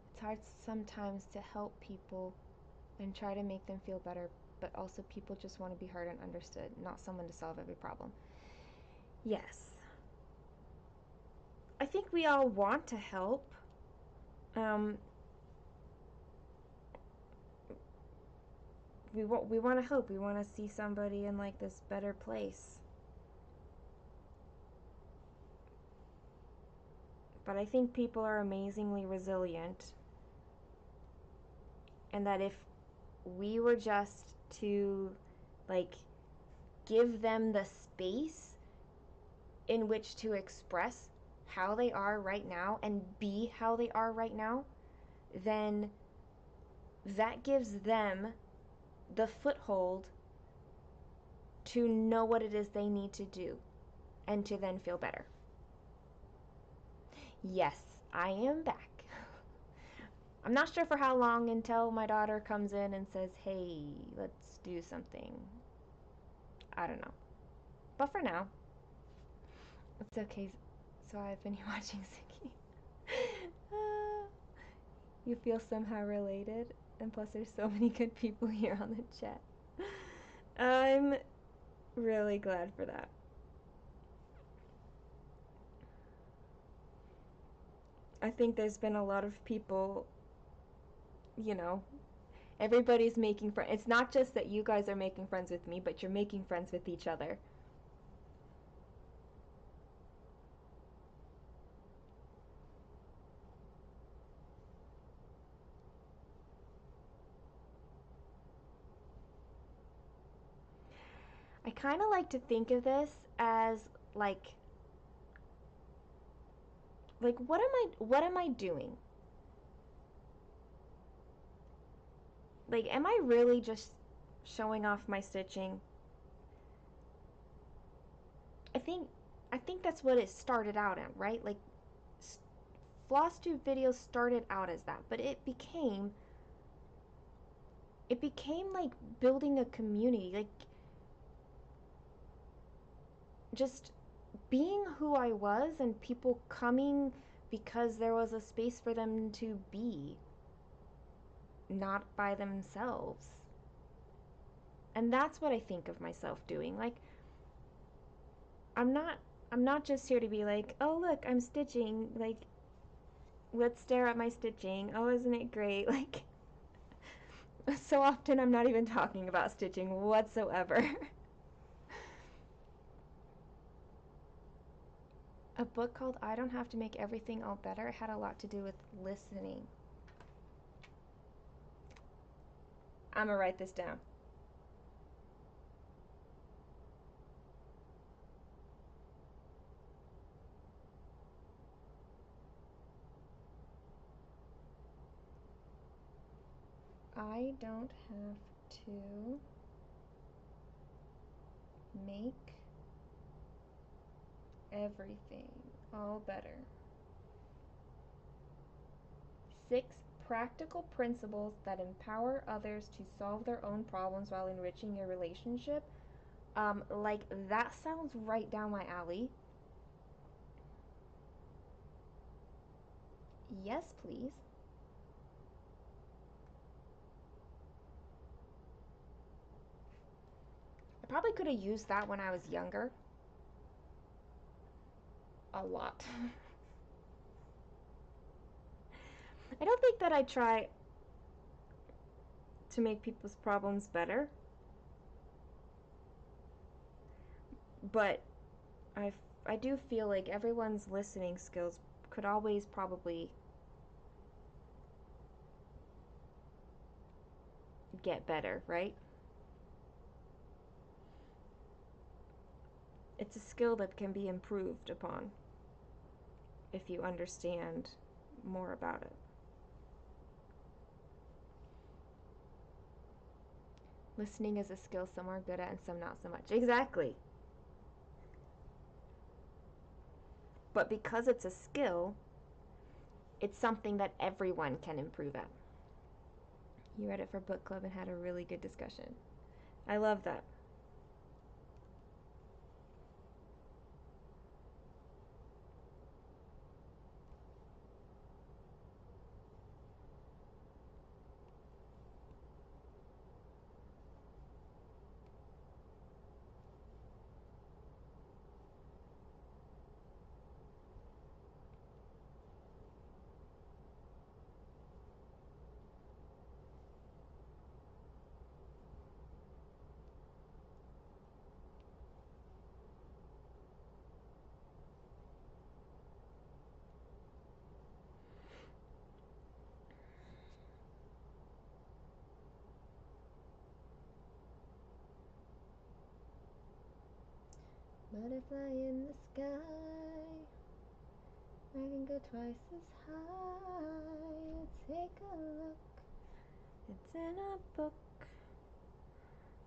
It's hard sometimes to help people and try to make them feel better, but also people just want to be heard and understood, not someone to solve every problem. Yes. I think we all want to help. We want to help. We want to see somebody in like this better place. But I think people are amazingly resilient. And that if we were just to like give them the space in which to express how they are right now and be how they are right now, then that gives them the foothold to know what it is they need to do and to then feel better. Yes, I am back. I'm not sure for how long until my daughter comes in and says, hey, let's do something. I don't know. But for now, it's okay. So I've been watching Suki. You feel somehow related, and plus there's so many good people here on the chat. I'm really glad for that. I think there's been a lot of people, you know, Everybody's making friends. It's not just that you guys are making friends with me, but you're making friends with each other. I kind of like to think of this as like what am I doing? Like, am I really just showing off my stitching? I think I think that's what it started out at, right? Like, floss tube videos started out as that, but it became like building a community, like just being who I was and people coming because there was a space for them to be, not by themselves. And that's what I think of myself doing. Like, I'm not I'm not just here to be like, "Oh, look, I'm stitching." Like, let's stare at my stitching. Oh, isn't it great? Like, so often I'm not even talking about stitching whatsoever. A book called I Don't Have to Make Everything All Better had a lot to do with listening. I'm gonna write this down. I don't have to make everything all better. 6 practical principles that empower others to solve their own problems while enriching your relationship. Like, that sounds right down my alley. Yes, please. I probably could have used that when I was younger. A lot. I don't think that I try to make people's problems better, but I I do feel like everyone's listening skills could always probably get better, right? It's a skill that can be improved upon if you understand more about it. Listening is a skill some are good at and some not so much. Exactly. But because it's a skill, it's something that everyone can improve at. You read it for book club and had a really good discussion. I love that. Butterfly in the sky, I can go twice as high. Take a look, it's in a book,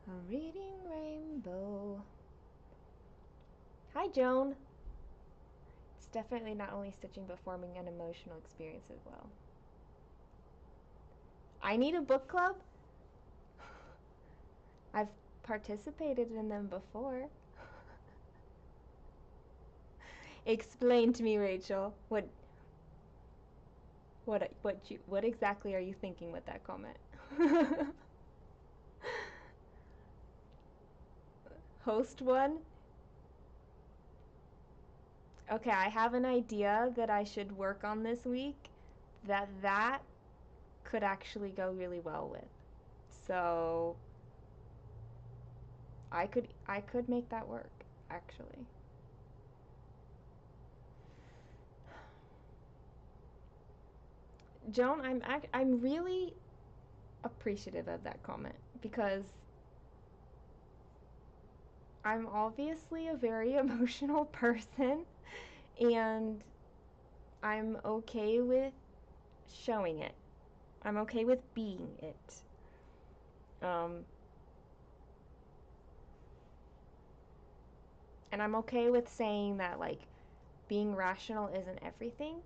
a reading rainbow. Hi, Joan. It's definitely not only stitching but forming an emotional experience as well. I need a book club? I've participated in them before. Explain to me, Rachel. What exactly are you thinking with that comment? Host one? Okay, I have an idea that I should work on this week that could actually go really well with. So I could make that work, actually. Joan, I'm really appreciative of that comment because I'm obviously a very emotional person and I'm okay with showing it. I'm okay with being it. And I'm okay with saying that, like, being rational isn't everything.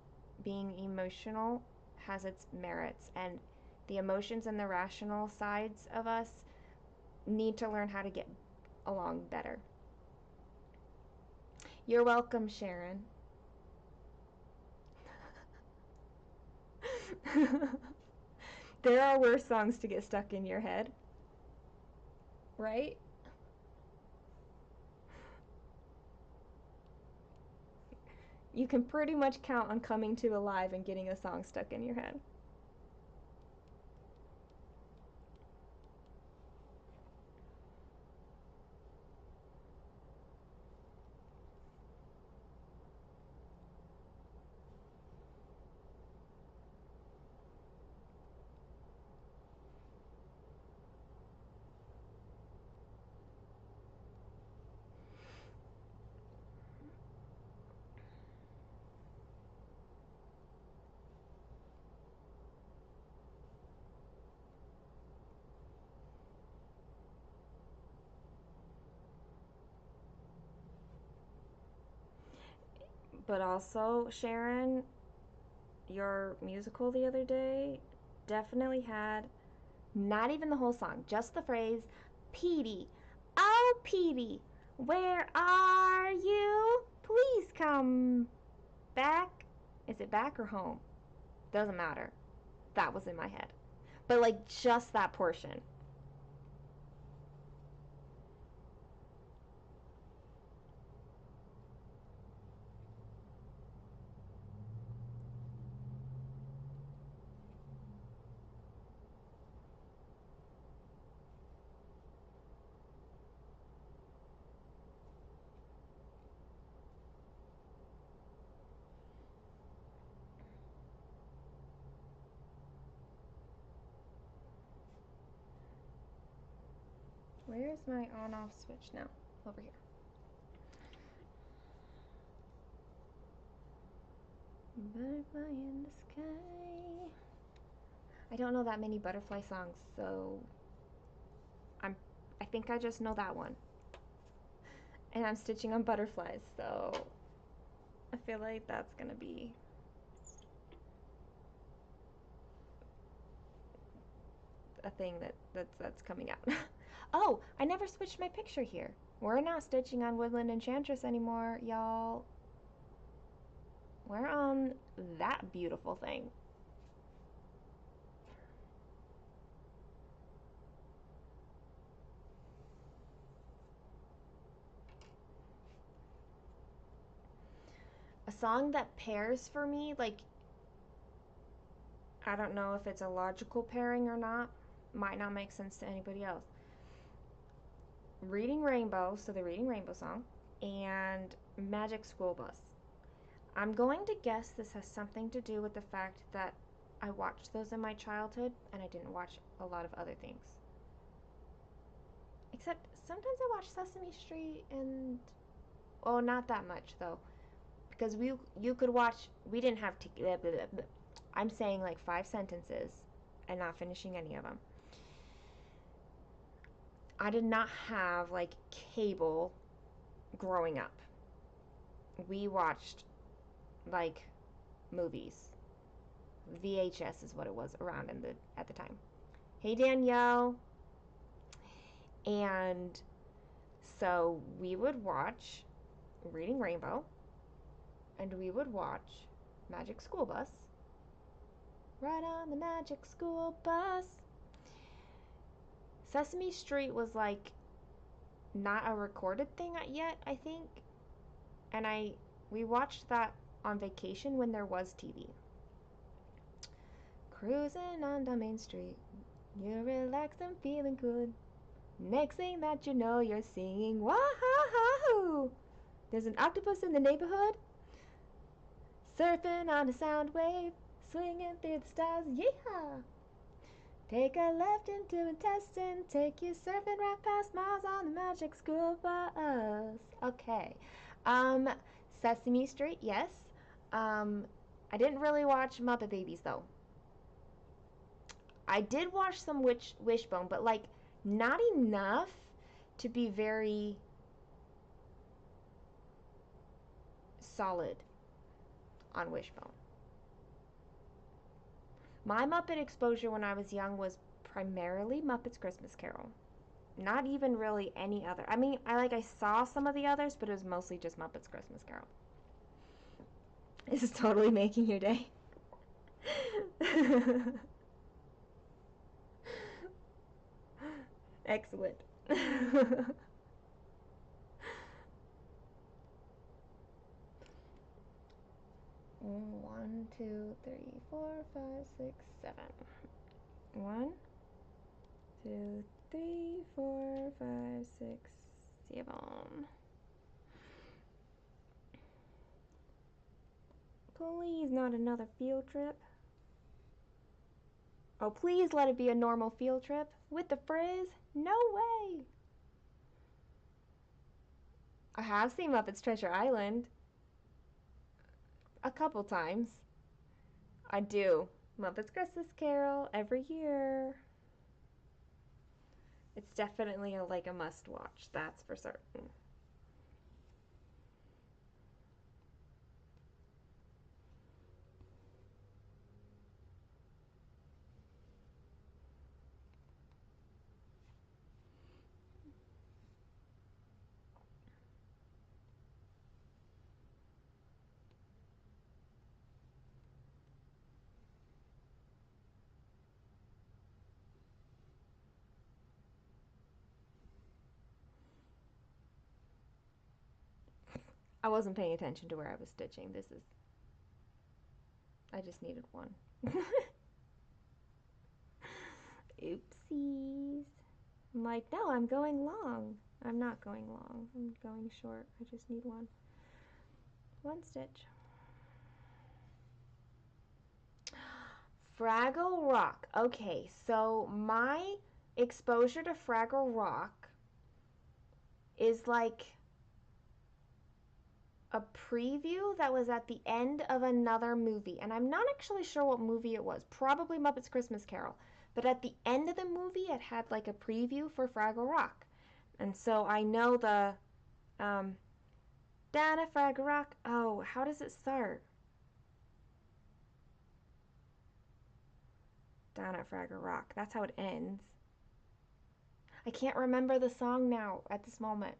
Being emotional has its merits, and the emotions and the rational sides of us need to learn how to get along better. You're welcome, Sharon. There are worse songs to get stuck in your head, right? You can pretty much count on coming to Alive and getting a song stuck in your head. But also, Sharon, your musical the other day definitely had not even the whole song, just the phrase, Petey, oh Petey, where are you? Please come back. Is it back or home? Doesn't matter. That was in my head. But like just that portion. Where's my on-off switch now? Over here. Butterfly in the sky. I don't know that many butterfly songs, so I think I just know that one. And I'm stitching on butterflies, so I feel like that's gonna be a thing that's coming out. Oh, I never switched my picture here. We're not stitching on Woodland Enchantress anymore, y'all. We're on that beautiful thing. A song that pairs for me, like, I don't know if it's a logical pairing or not, might not make sense to anybody else. Reading Rainbow, so the Reading Rainbow song, and Magic School Bus. I'm going to guess this has something to do with the fact that I watched those in my childhood and I didn't watch a lot of other things. Except sometimes I watch Sesame Street and, oh, not that much though, because you could watch. We didn't have to. Blah, blah, blah. I'm saying like 5 sentences and not finishing any of them. I did not have like cable growing up. We watched like movies. VHS is what it was around at the time. Hey Danielle. And so we would watch Reading Rainbow and we would watch Magic School Bus. Right on the Magic School Bus. Sesame Street was like not a recorded thing yet, I think. And we watched that on vacation when there was TV. Cruising on the main street. You're relaxed and feeling good. Next thing that you know, you're singing Wahoo! There's an octopus in the neighborhood, surfing on a sound wave, swinging through the stars, yeehaw! Take a left into intestine, take you surfing right past miles on the magic school bus. Okay. Um, Sesame Street, yes. I didn't really watch Muppet Babies though. I did watch some Wishbone, but like not enough to be very solid on Wishbone. My Muppet exposure when I was young was primarily Muppets Christmas Carol. Not even really any other. I mean, I saw some of the others, but it was mostly just Muppets Christmas Carol. This is totally making your day. Excellent. 1, 2, 3, 4, 5, 6, 7. 1, 2, 3, 4, 5, 6, 7. Please, not another field trip. Oh, please let it be a normal field trip. With the frizz? No way! I have seen Muppets Treasure Island. A couple times. I do. Muppets Christmas Carol every year. It's definitely like a must watch, that's for certain. I wasn't paying attention to where I was stitching. I just needed one. Oopsies. I'm like, no, I'm going long. I'm not going long. I'm going short. I just need one. One stitch. Fraggle Rock. Okay, so my exposure to Fraggle Rock is like a preview that was at the end of another movie. And I'm not actually sure what movie it was. Probably Muppets Christmas Carol. But at the end of the movie, it had like a preview for Fraggle Rock. And so I know the down at Fraggle Rock. Oh, how does it start? Down at Fraggle Rock. That's how it ends. I can't remember the song now at this moment.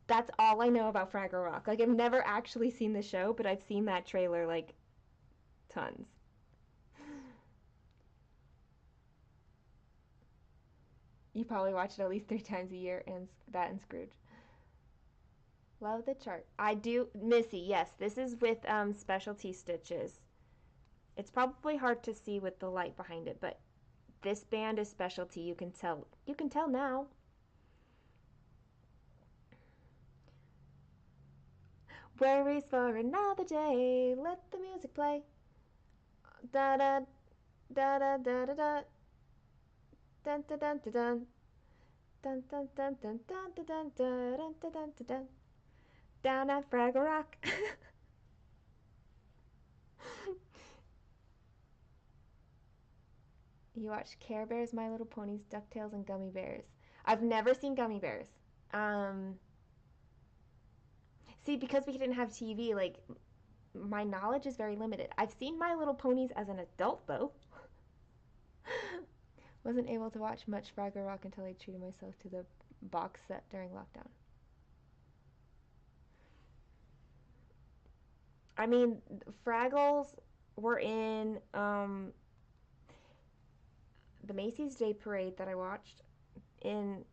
That's all I know about Fraggle Rock. Like, I've never actually seen the show, but I've seen that trailer like tons. You probably watch it at least 3 times a year, and that and Scrooge. Love the chart. I do, Missy. Yes, this is with specialty stitches. It's probably hard to see with the light behind it, but this band is specialty. You can tell. You can tell now. Worries for another day. Let the music play. Da da da da da da da. Dun dun dun dun dun. Dun dun dun dun dun dun dun dun dun dun dun dun. Down at Fraggle Rock. You watch Care Bears, My Little Ponies, DuckTales, and Gummy Bears. I've never seen Gummy Bears. Um, See, because we didn't have TV, like, my knowledge is very limited. I've seen My Little Ponies as an adult, though. Wasn't able to watch much Fraggle Rock until I treated myself to the box set during lockdown. I mean, Fraggles were in the Macy's Day Parade that I watched. In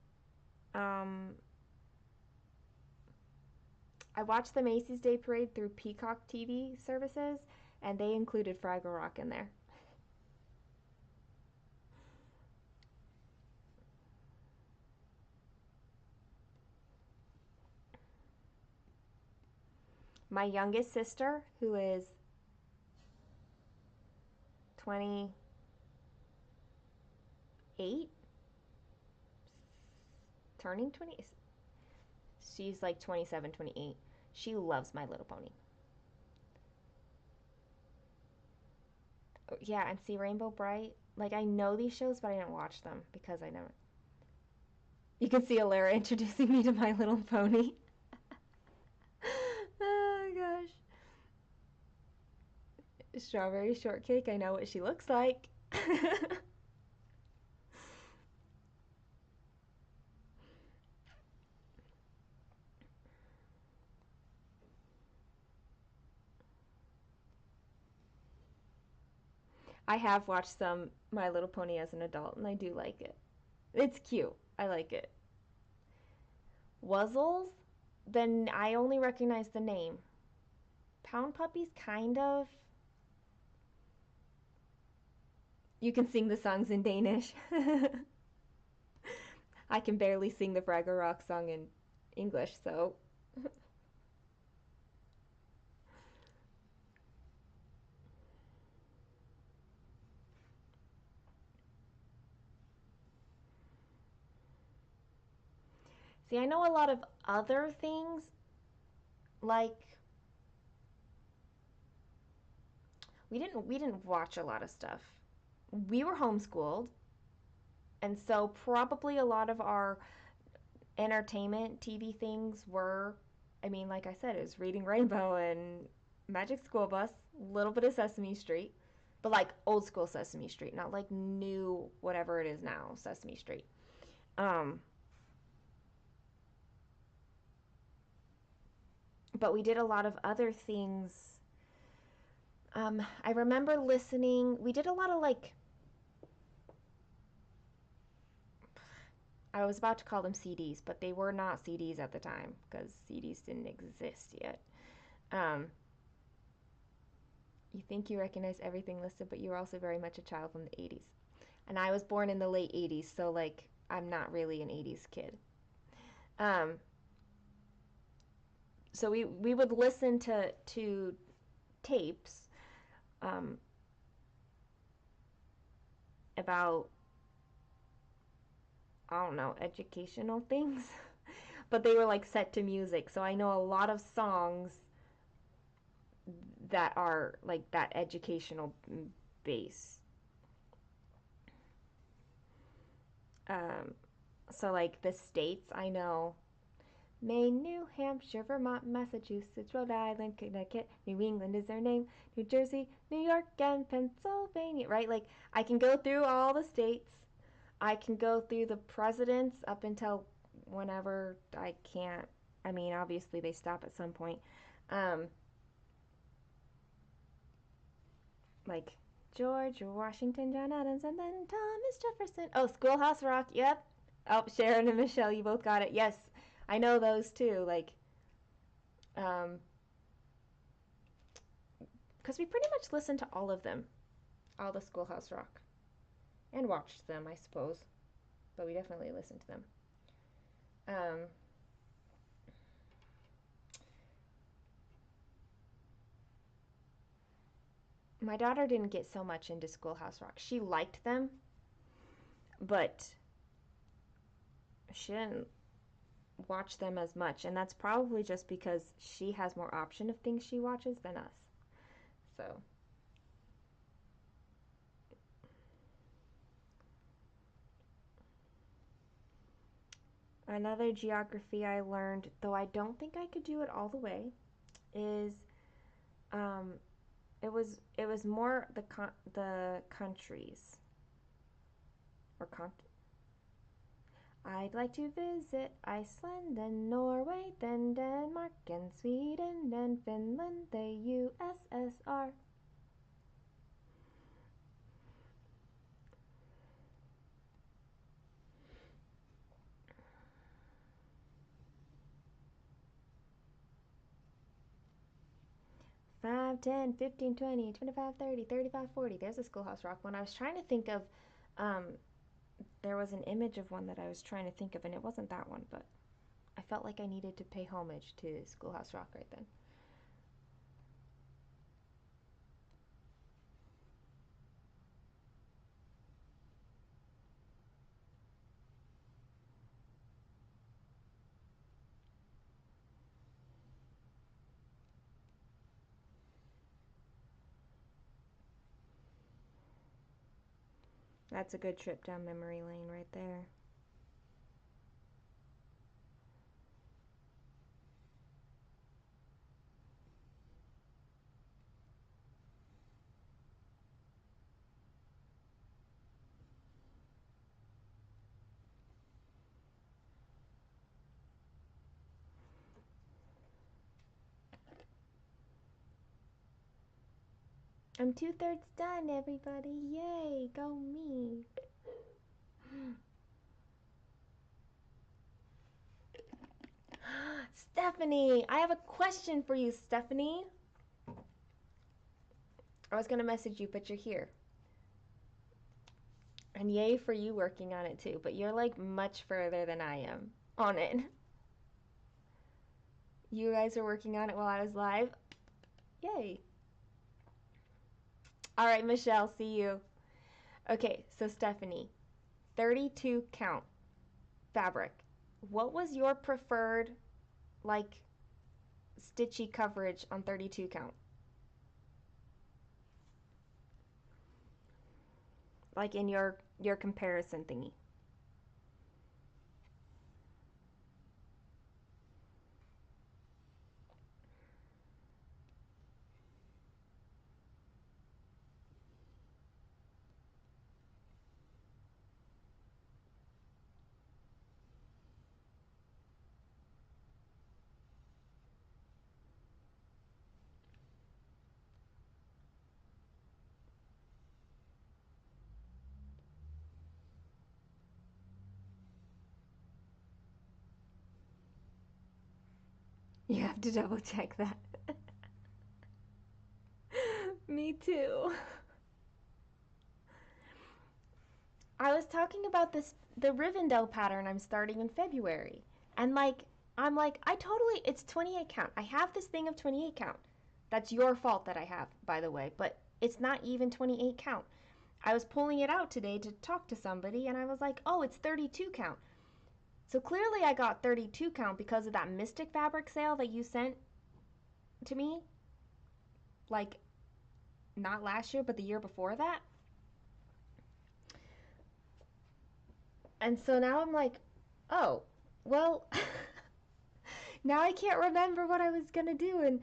I watched the Macy's Day Parade through Peacock TV services, and they included Fraggle Rock in there. My youngest sister, who is 28, turning 20, she's like 27, 28. She loves My Little Pony. Yeah, and see Rainbow Bright. Like, I know these shows, but I didn't watch them because I never. You can see Alara introducing me to My Little Pony. Oh gosh. Strawberry shortcake, I know what she looks like. I have watched some My Little Pony as an adult, and I do like it. It's cute. I like it. Wuzzles? Then I only recognize the name. Pound Puppies, kind of. You can sing the songs in Danish. I can barely sing the Fraggle Rock song in English, so. See, I know a lot of other things, like we didn't watch a lot of stuff. We were homeschooled, and so probably a lot of our entertainment TV things were, I mean, like I said, it was Reading Rainbow and Magic School Bus, a little bit of Sesame Street, but like old school Sesame Street, not like new whatever it is now Sesame Street. Um, but we did a lot of other things. I remember listening. We did a lot of like. I was about to call them CDs, but they were not CDs at the time because CDs didn't exist yet. Um, you think you recognize everything listed, but you're also very much a child from the 80s. And I was born in the late 80s, so like I'm not really an 80s kid. Um, so we would listen to tapes um, about, I don't know, educational things, but they were like set to music. So I know a lot of songs that are like that educational base. Um, so like the states, I know Maine, New Hampshire, Vermont, Massachusetts, Rhode Island, Connecticut, New England is their name, New Jersey, New York, and Pennsylvania, right? Like I can go through all the states. I can go through the presidents up until whenever I can't. I mean, obviously they stop at some point. Um, like George Washington, John Adams, and then Thomas Jefferson. Oh, Schoolhouse Rock. Yep. Oh, Sharon and Michelle, you both got it. Yes, I know those too. Like, because we pretty much listened to all of them, all the Schoolhouse Rock, and watched them, I suppose. But we definitely listened to them. Um, my daughter didn't get so much into Schoolhouse Rock. She liked them, but she didn't watch them as much, and that's probably just because she has more option of things she watches than us. So another geography I learned, though I don't think I could do it all the way, is um, it was more the countries or I'd like to visit Iceland, then Norway, then Denmark, and Sweden, then Finland, the USSR. 5, 10, 15, 20, 25, 30, 35, 40. There's a Schoolhouse Rock one. I was trying to think of, um, there was an image of one that I was trying to think of, and it wasn't that one, but I felt like I needed to pay homage to Schoolhouse Rock right then. That's a good trip down memory lane right there. I'm 2/3 done, everybody. Yay, go me. Stephanie, I have a question for you, Stephanie. I was gonna message you, but you're here. And yay for you working on it too, but you're like much further than I am on it. You guys are working on it while I was live. Yay. All right, Michelle, see you. Okay, so Stephanie, 32 count fabric. What was your preferred, like, stitchy coverage on 32 count? Like in your comparison thingy. You have to double check that. Me too. I was talking about the Rivendell pattern I'm starting in February. And I'm like, it's 28 count. I have this thing of 28 count. That's your fault that I have, by the way, but it's not even 28 count. I was pulling it out today to talk to somebody and I was like, oh, it's 32 count. So clearly I got 32 count because of that Mystic fabric sale that you sent to me. Like, not last year, but the year before that. And so now I'm like, oh, well, now I can't remember what I was gonna do. And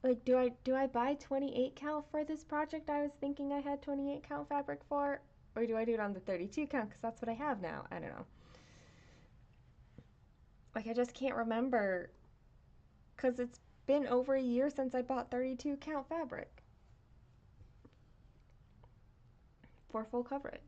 like, do I buy 28 count for this project I was thinking I had 28 count fabric for? Or do I do it on the 32 count because that's what I have now? I don't know. Like, I just can't remember because it's been over a year since I bought 32 count fabric for full coverage.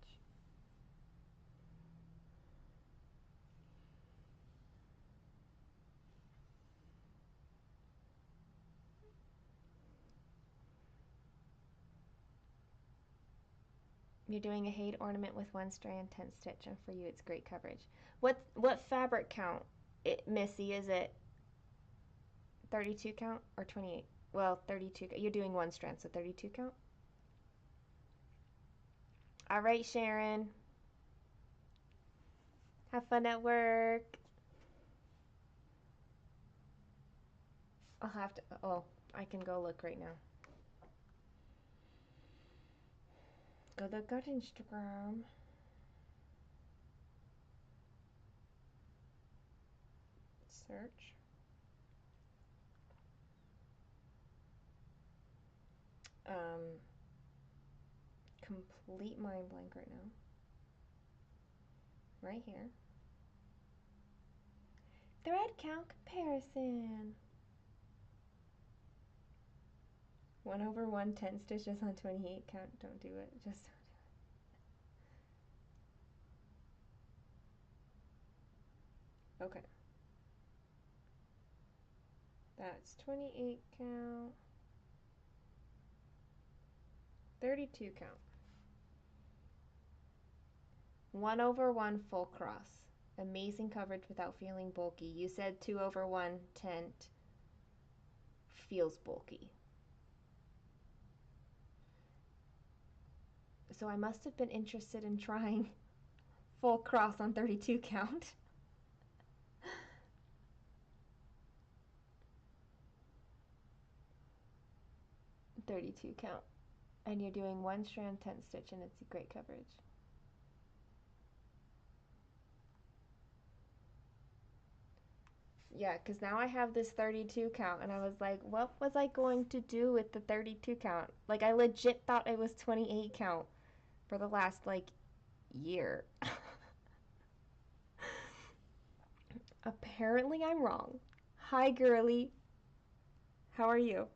You're doing a Hade ornament with 1 strand 10 stitch, and for you it's great coverage. What fabric count, Missy, is it? 32 count or 28? Well, 32. You're doing 1 strand, so 32 count. All right, Sharon. Have fun at work. I'll have to. Oh, I can go look right now. Go to gut Instagram. Search. Complete mind blank right now. Right here. Thread count comparison. 1/1 10 stitches on 28 count. Don't do it. Just don't do it. Okay. That's 28 count. 32 count. 1/1 full cross. Amazing coverage without feeling bulky. You said 2/1 tent feels bulky. So I must have been interested in trying full cross on 32 count. .32 count. And you're doing 1 strand 10 stitch and it's great coverage. Yeah, because now I have this 32 count, and I was like, what was I going to do with the 32 count? Like, I legit thought it was 28 count for the last, like, year. Apparently, I'm wrong. Hi, girly. How are you?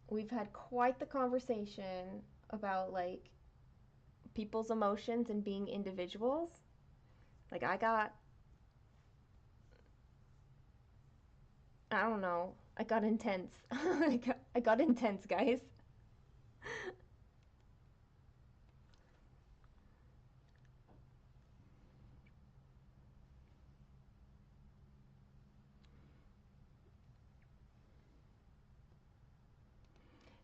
We've had quite the conversation about, like, people's emotions and being individuals. Like, I don't know, I got intense. I got intense, guys.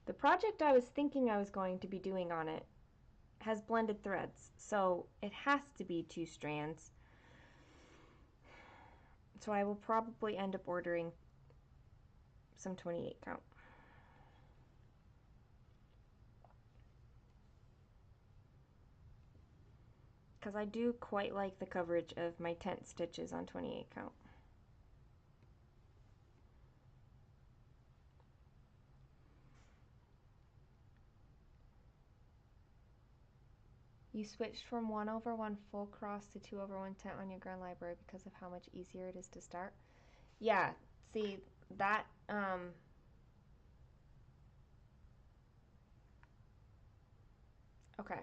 The project I was thinking I was going to be doing on it has blended threads, so it has to be 2 strands. So I will probably end up ordering some 28 count. Because I do quite like the coverage of my tent stitches on 28 count. You switched from 1/1 full cross to 2/1 tent on your grand library because of how much easier it is to start. Yeah, see, that, okay.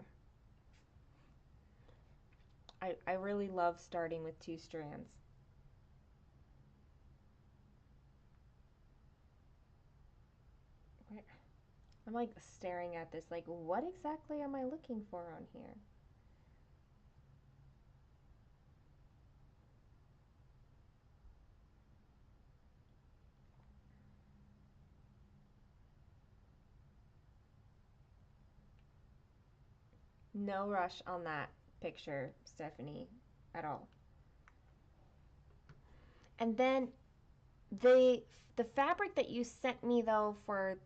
I really love starting with 2 strands. I'm like staring at this, like, what exactly am I looking for on here? No rush on that picture, Stephanie, at all. And then the the fabric that you sent me though for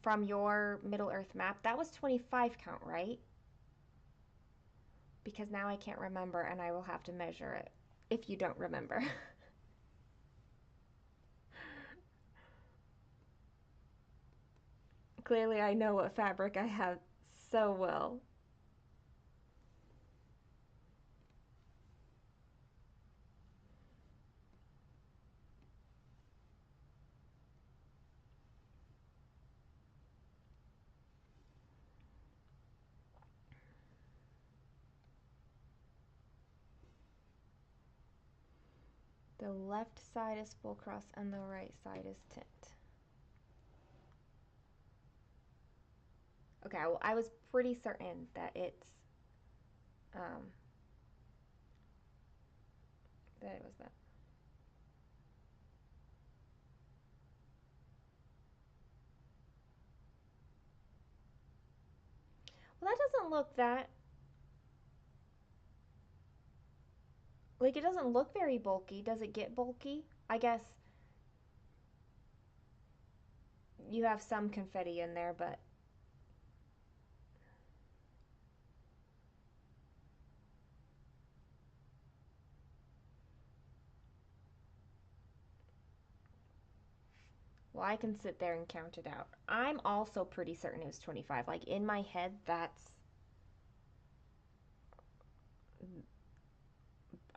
from your Middle Earth map, that was 25 count, right? Because now I can't remember and I will have to measure it if you don't remember. Clearly I know what fabric I have so well. The left side is full cross and the right side is tint. Okay, well, I was pretty certain that um, it was that. Well, that doesn't look that like it doesn't look very bulky. Does it get bulky? I guess you have some confetti in there, but well, I can sit there and count it out. I'm also pretty certain it was 25. Like in my head, that's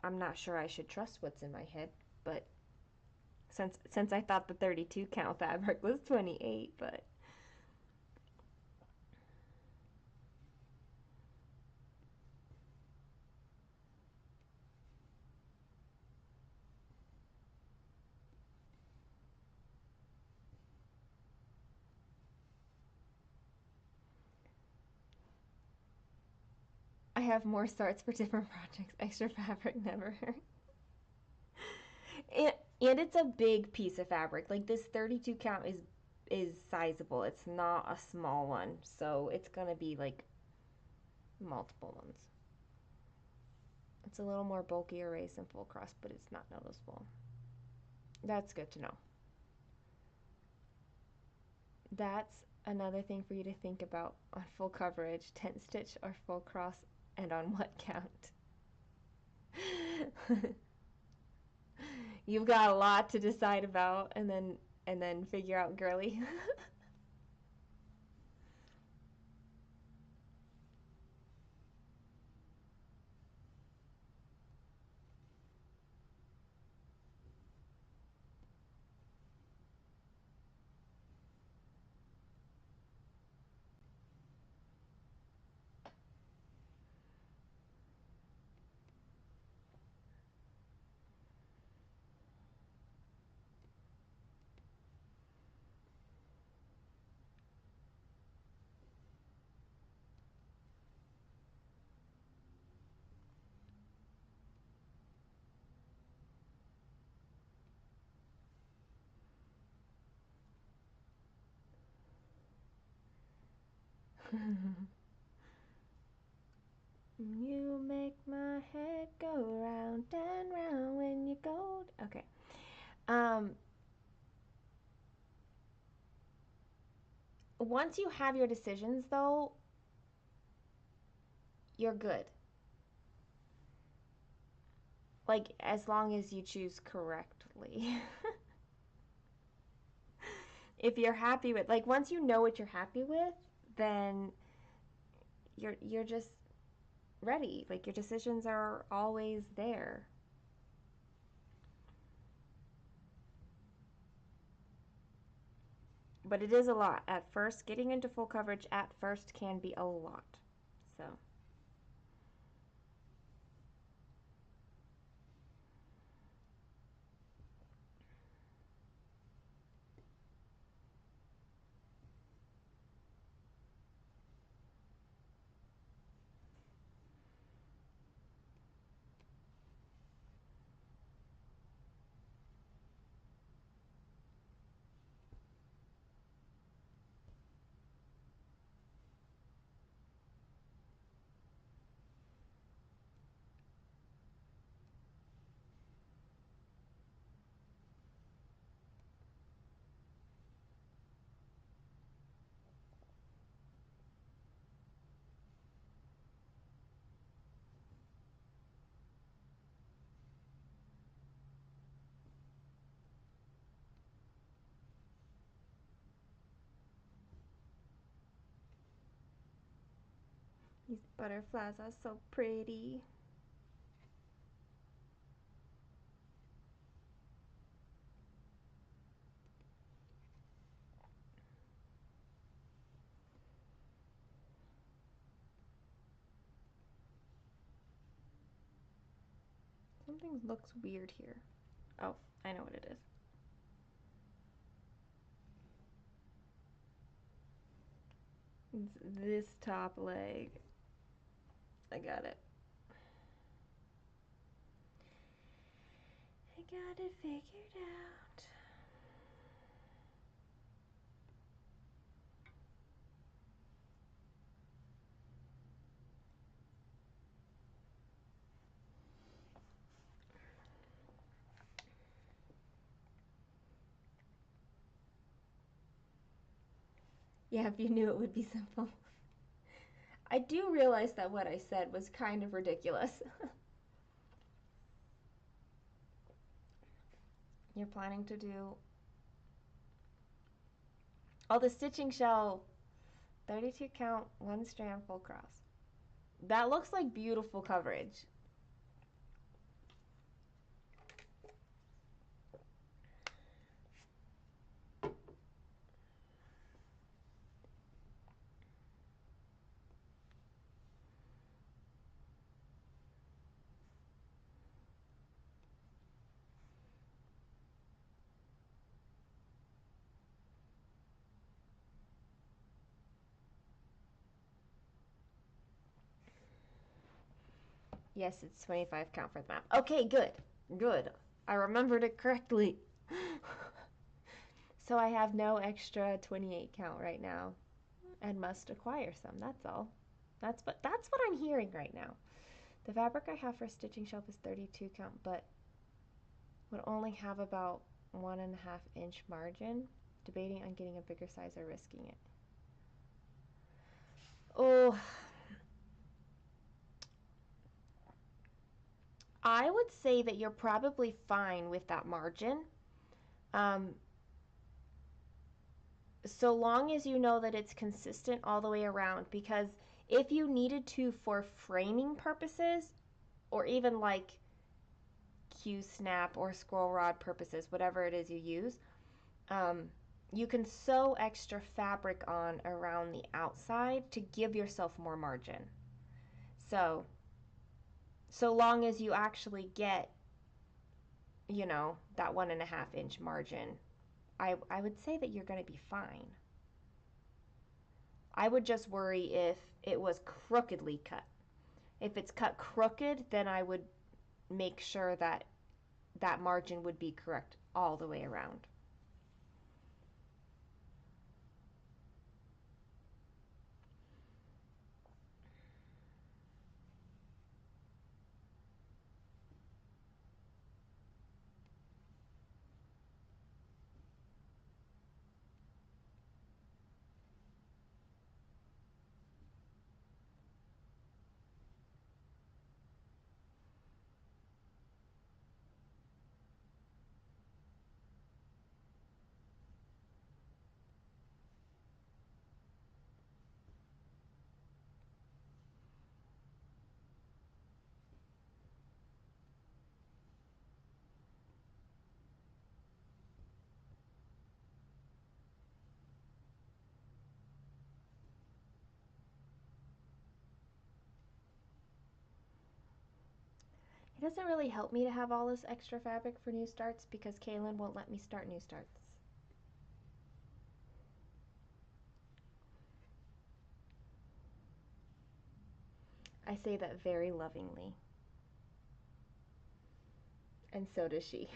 I'm not sure I should trust what's in my head, but since I thought the 32 count fabric was 28, but I have more starts for different projects. Extra fabric never hurt. It, and it's a big piece of fabric. Like this 32 count is sizable. It's not a small one, so it's gonna be like multiple ones. It's a little more bulky erase than full cross, but it's not noticeable. That's good to know. That's another thing for you to think about on full coverage, tent stitch or full cross, and on what count. You've got a lot to decide about, and then figure out girly. You make my head go round and round when you go. Okay. Once you have your decisions, though, you're good. Like, as long as you choose correctly. If you're happy with, like, once you know what you're happy with, then you're just ready. Like, your decisions are always there. But it is a lot. At first, getting into full coverage at first can be a lot. So. These butterflies are so pretty. Something looks weird here. Oh, I know what it is. It's this top leg. I got it. I got it figured out. Yeah, if you knew it would be simple. I do realize that what I said was kind of ridiculous. You're planning to do... Oh, the stitching shell. 32 count, 1 strand full cross. That looks like beautiful coverage. Yes, it's 25 count for the map. Okay, good. Good. I remembered it correctly. So I have no extra 28 count right now and must acquire some. That's all. That's what I'm hearing right now. The fabric I have for stitching shelf is 32 count, but would only have about 1.5 inch margin. Debating on getting a bigger size or risking it. Oh, I would say that you're probably fine with that margin. So long as you know that it's consistent all the way around, because if you needed to for framing purposes, or even like Q-snap or scroll rod purposes, whatever it is you use, you can sew extra fabric on around the outside to give yourself more margin. So long as you actually get, you know, that 1.5 inch margin, I would say that you're going to be fine. I would just worry if it was crookedly cut. If it's cut crooked, then I would make sure that that margin would be correct all the way around. It doesn't really help me to have all this extra fabric for new starts because Kaylin won't let me start new starts. I say that very lovingly. And so does she.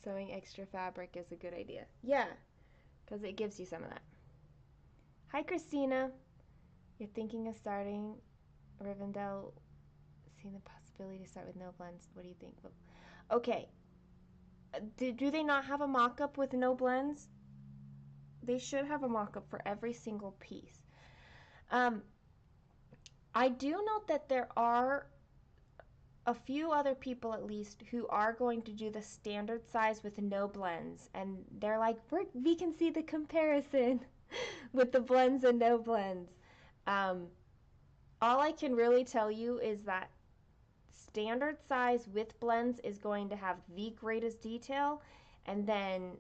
Sewing extra fabric is a good idea. Yeah, because it gives you some of that. Hi, Christina. You're thinking of starting Rivendell, seeing the possibility to start with no blends. What do you think? Okay. Do they not have a mock-up with no blends? They should have a mock-up for every single piece. I do note that there are a few other people at least who are going to do the standard size with no blends, and they're like, we can see the comparison with the blends and no blends. All I can really tell you is that standard size with blends is going to have the greatest detail, and then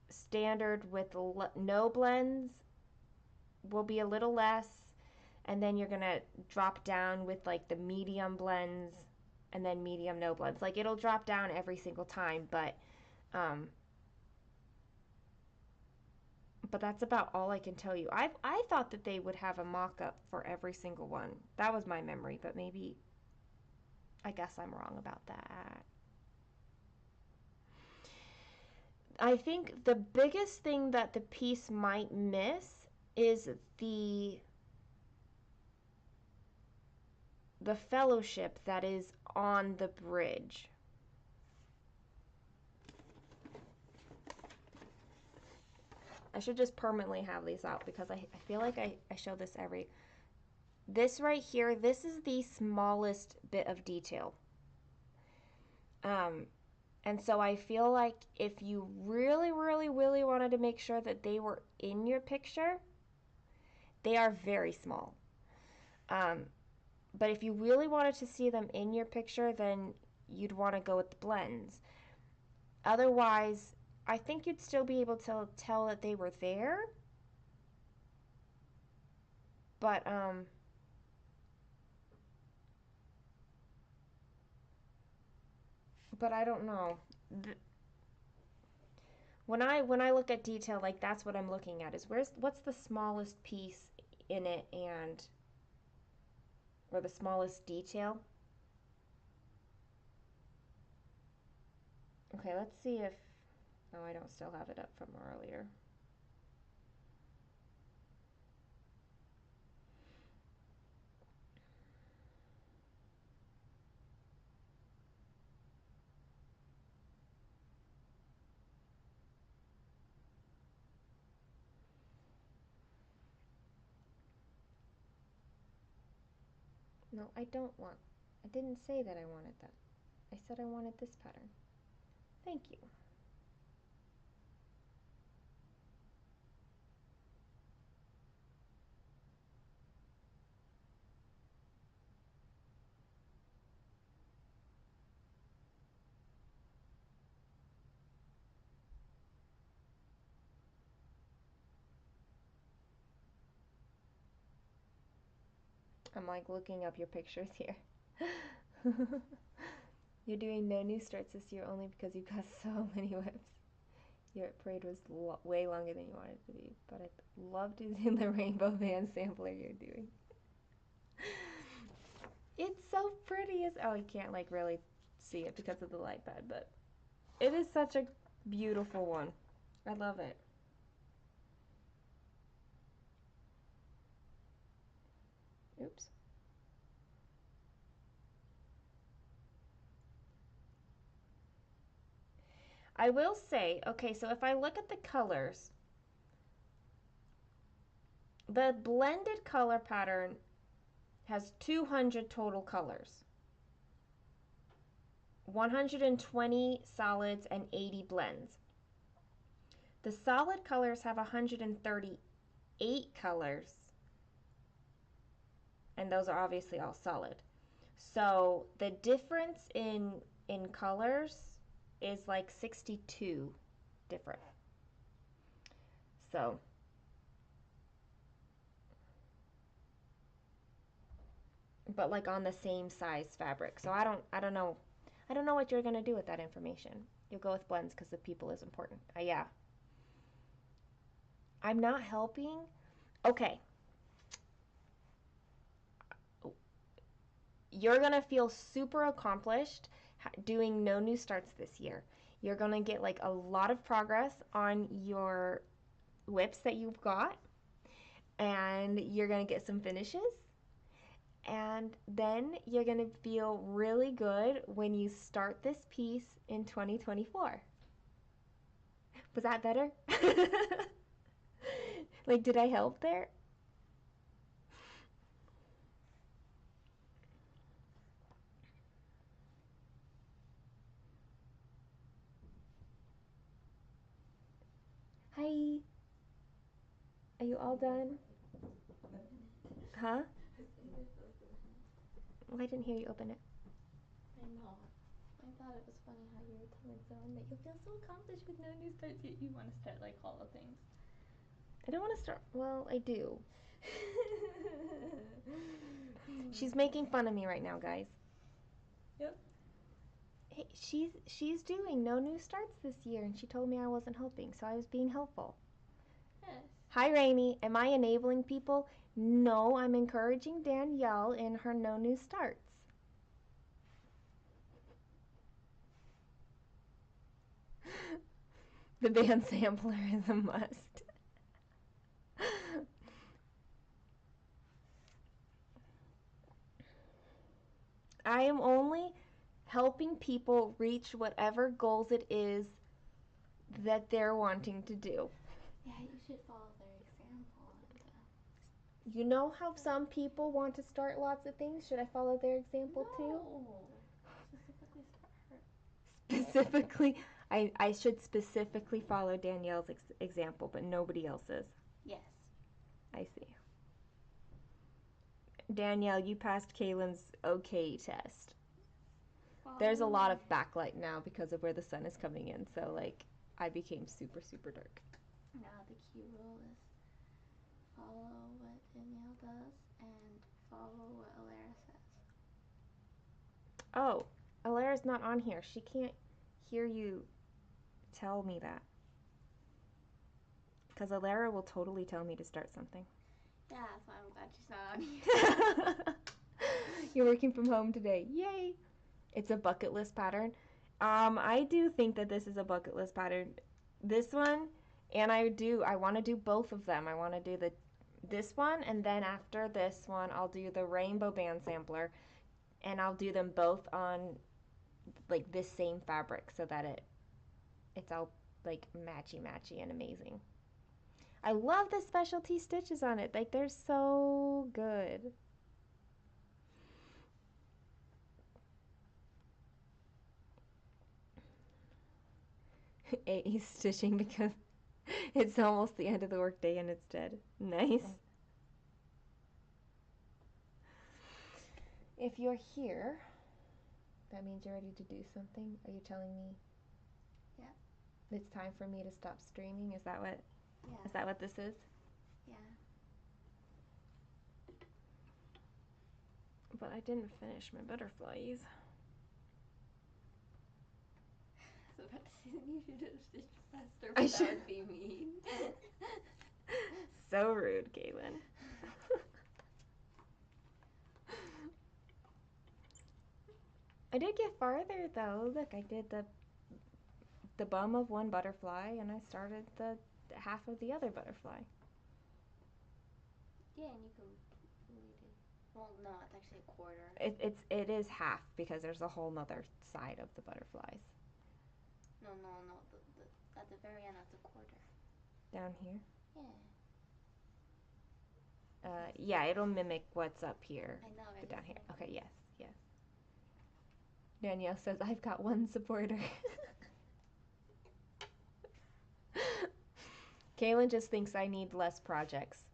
standard with no blends will be a little less, and then you're gonna drop down with like the medium blends and then medium no blends. Like it'll drop down every single time, but that's about all I can tell you. I thought that they would have a mock-up for every single one. That was my memory, but maybe I guess I'm wrong about that. I think the biggest thing that the piece might miss is the fellowship that is on the bridge. I should just permanently have these out because I feel like I show this every... This right here, this is the smallest bit of detail. And so I feel like if you really, really, really wanted to make sure that they were in your picture, they are very small. But if you really wanted to see them in your picture, then you'd want to go with the blends. Otherwise, I think you'd still be able to tell that they were there. But I don't know. When I look at detail, like that's what I'm looking at, is what's the smallest piece in it, and or the smallest detail. Okay, let's see if... No, I don't still have it up from earlier. No, I don't want. I didn't say that I wanted that. I said I wanted this pattern. Thank you. I'm like looking up your pictures here. You're doing no new starts this year only because you've got so many whips. Your parade was way longer than you wanted it to be, but I loved using the rainbow band sampler you're doing. It's so pretty as oh, you can't like really see it because of the light pad, but it is such a beautiful one. I love it. Oops. I will say, okay, so if I look at the colors, the blended color pattern has 200 total colors. 120 solids and 80 blends. The solid colors have 138 colors, and those are obviously all solid. So the difference in colors is like 62 different. So but like on the same size fabric. So I don't know what you're gonna do with that information. You'll go with blends because the people is important. Yeah. I'm not helping. Okay. You're gonna feel super accomplished doing no new starts this year. You're gonna get like a lot of progress on your whips that you've got, and you're gonna get some finishes, and then you're gonna feel really good when you start this piece in 2024. Was that better? Like, did I help there? Hi. Are you all done? Huh? Well, I didn't hear you open it. I know. I thought it was funny how you were telling someone that you'll feel so accomplished with no new starts, yet you want to start like hollow things. I don't want to start. Well, I do. She's making fun of me right now, guys. Yep. Hey, she's doing no new starts this year, and she told me I wasn't helping, so I was being helpful. Yes. Hi, Rainy. Am I enabling people? No, I'm encouraging Danielle in her no new starts. The band sampler is a must. I am only helping people reach whatever goals it is that they're wanting to do. Yeah, you should follow their example. You know how some people want to start lots of things? Should I follow their example too? Specifically start her. Specifically, I should specifically follow Danielle's example, but nobody else's. Yes. I see. Danielle, you passed Kaylin's okay test. There's a lot of backlight now because of where the sun is coming in, so like I became super, super dark. Now the key rule is follow what Danielle does and follow what Alara says. Oh, Alara's not on here. She can't hear you tell me that. Because Alara will totally tell me to start something. Yeah, that's why I'm glad she's not on here. You're working from home today. Yay! It's a bucket list pattern. I do think that this is a bucket list pattern. This one, and I want to do both of them. I want to do this one, and then after this one, I'll do the rainbow band sampler, and I'll do them both on like this same fabric so that it's all like matchy and amazing. I love the specialty stitches on it. Like they're so good. AE stitching because it's almost the end of the workday and it's dead. Nice. If you're here, that means you're ready to do something. Are you telling me? Yeah. It's time for me to stop streaming. Is that what? Yeah. Is that what this is? Yeah. But I didn't finish my butterflies. So about to say that you should have stitched faster, I but that should. would be mean. So rude, Caitlin. I did get farther though. Look, I did the bum of one butterfly and I started the half of the other butterfly. Yeah, and you can read it. Well, no, it's actually a quarter. It is half because there's a whole nother side of the butterflies. No. At the very end, that's a quarter. Down here? Yeah. Yeah, it'll mimic what's up here. I know. But down here. Okay, yes. Danielle says, I've got one supporter. Kaylin just thinks I need less projects.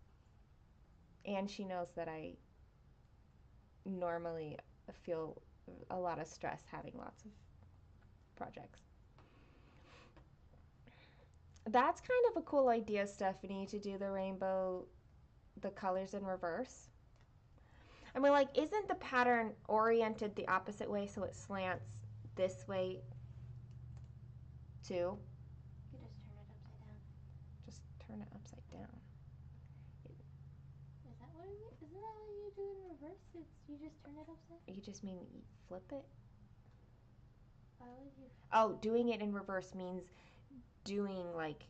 And she knows that I normally feel a lot of stress having lots of projects. That's kind of a cool idea, Stephanie, to do the rainbow, the colors in reverse. I mean, like, isn't the pattern oriented the opposite way so it slants this way too? You just turn it upside down. Just turn it upside down. Is that what it is? Isn't that what you do in reverse? You just turn it upside? You just mean flip it? Why would you? Oh, doing it in reverse means doing like,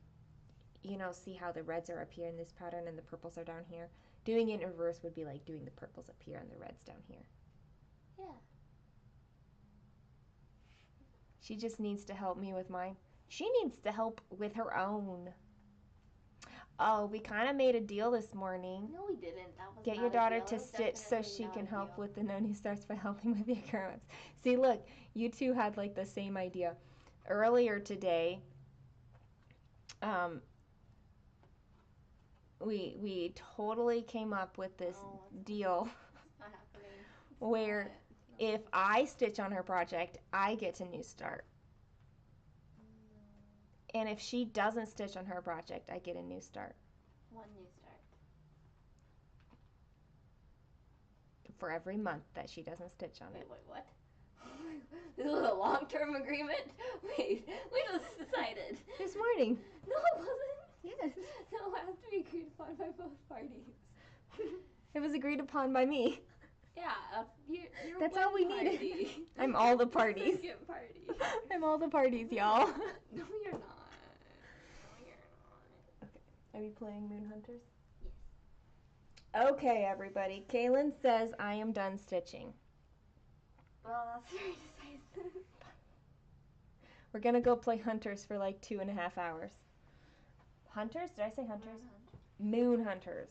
see how the reds are up here in this pattern and the purples are down here? Doing it in reverse would be like doing the purples up here and the reds down here. Yeah. She just needs to help me with mine. She needs to help with her own. Oh, we kind of made a deal this morning. No, we didn't. That was Get not your a daughter deal. to It was stitch so definitely she not can a help deal. with the no new starts by helping with the current ones. See, look, you two had like the same idea. Earlier today, we totally came up with this deal Not happening. where if I stitch on her project, I get a new start. And if she doesn't stitch on her project, I get a new start. One new start. For every month that she doesn't stitch on it. Wait, what? This was a long-term agreement? Wait, we just decided. This morning. No, it wasn't. Yes. No, it has to be agreed upon by both parties. It was agreed upon by me. Yeah, you're That's one all we party. needed. I'm all the parties. Second party. I'm all the parties, y'all. No, you're not. No, you're not. Okay. Are we playing Moon Hunters? Yes. Okay, everybody. Kaylin says I am done stitching. Well, that's very decisive. We're gonna go play Hunters for like 2.5 hours. Hunters? Did I say Hunters? Moon Hunters.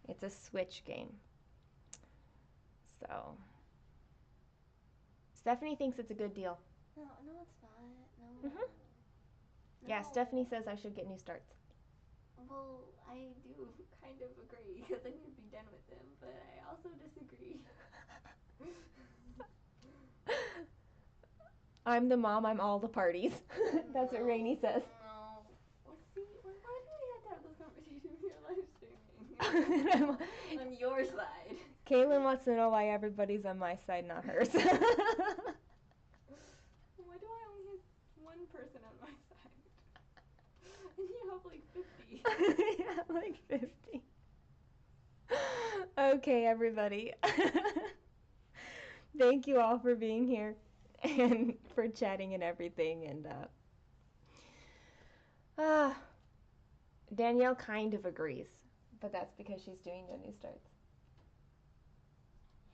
It's a Switch game. So, Stephanie thinks it's a good deal. No, it's not. No. Mhm. Yeah, Stephanie says I should get new starts. Well, I do kind of agree because then you'd be done with them, but I also disagree. I'm the mom, I'm all the parties. That's what Rainey says. No. See, why do we have to have this conversation when you're live streaming? On your side. Kaylin wants to know why everybody's on my side, not hers. Why do I only have one person on my side? And you have like 50. Yeah, like 50. Okay, everybody. Thank you all for being here and for chatting and everything. And Danielle kind of agrees, but that's because she's doing no new starts.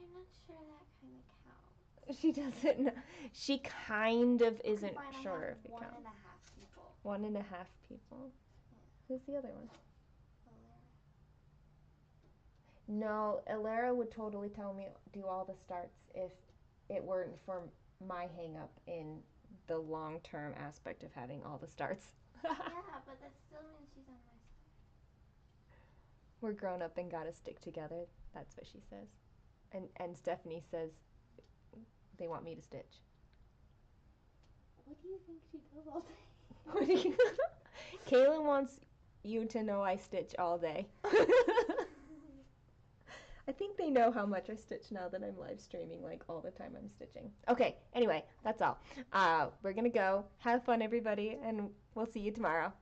I'm not sure that kind of counts. She doesn't know. She kind of isn't sure if it counts. 1.5 people. 1.5 people. Yeah. Who's the other one? No, Alara would totally tell me do all the starts if it weren't for my hang up in the long-term aspect of having all the starts. Yeah, but that still means she's on my side. We're grown up and gotta stick together. That's what she says. And Stephanie says they want me to stitch. What do you think she does all day? What do you? Kaylin wants you to know I stitch all day. I think they know how much I stitch now that I'm live streaming, like all the time I'm stitching. Okay, anyway, that's all. We're gonna go. Have fun, everybody, and we'll see you tomorrow.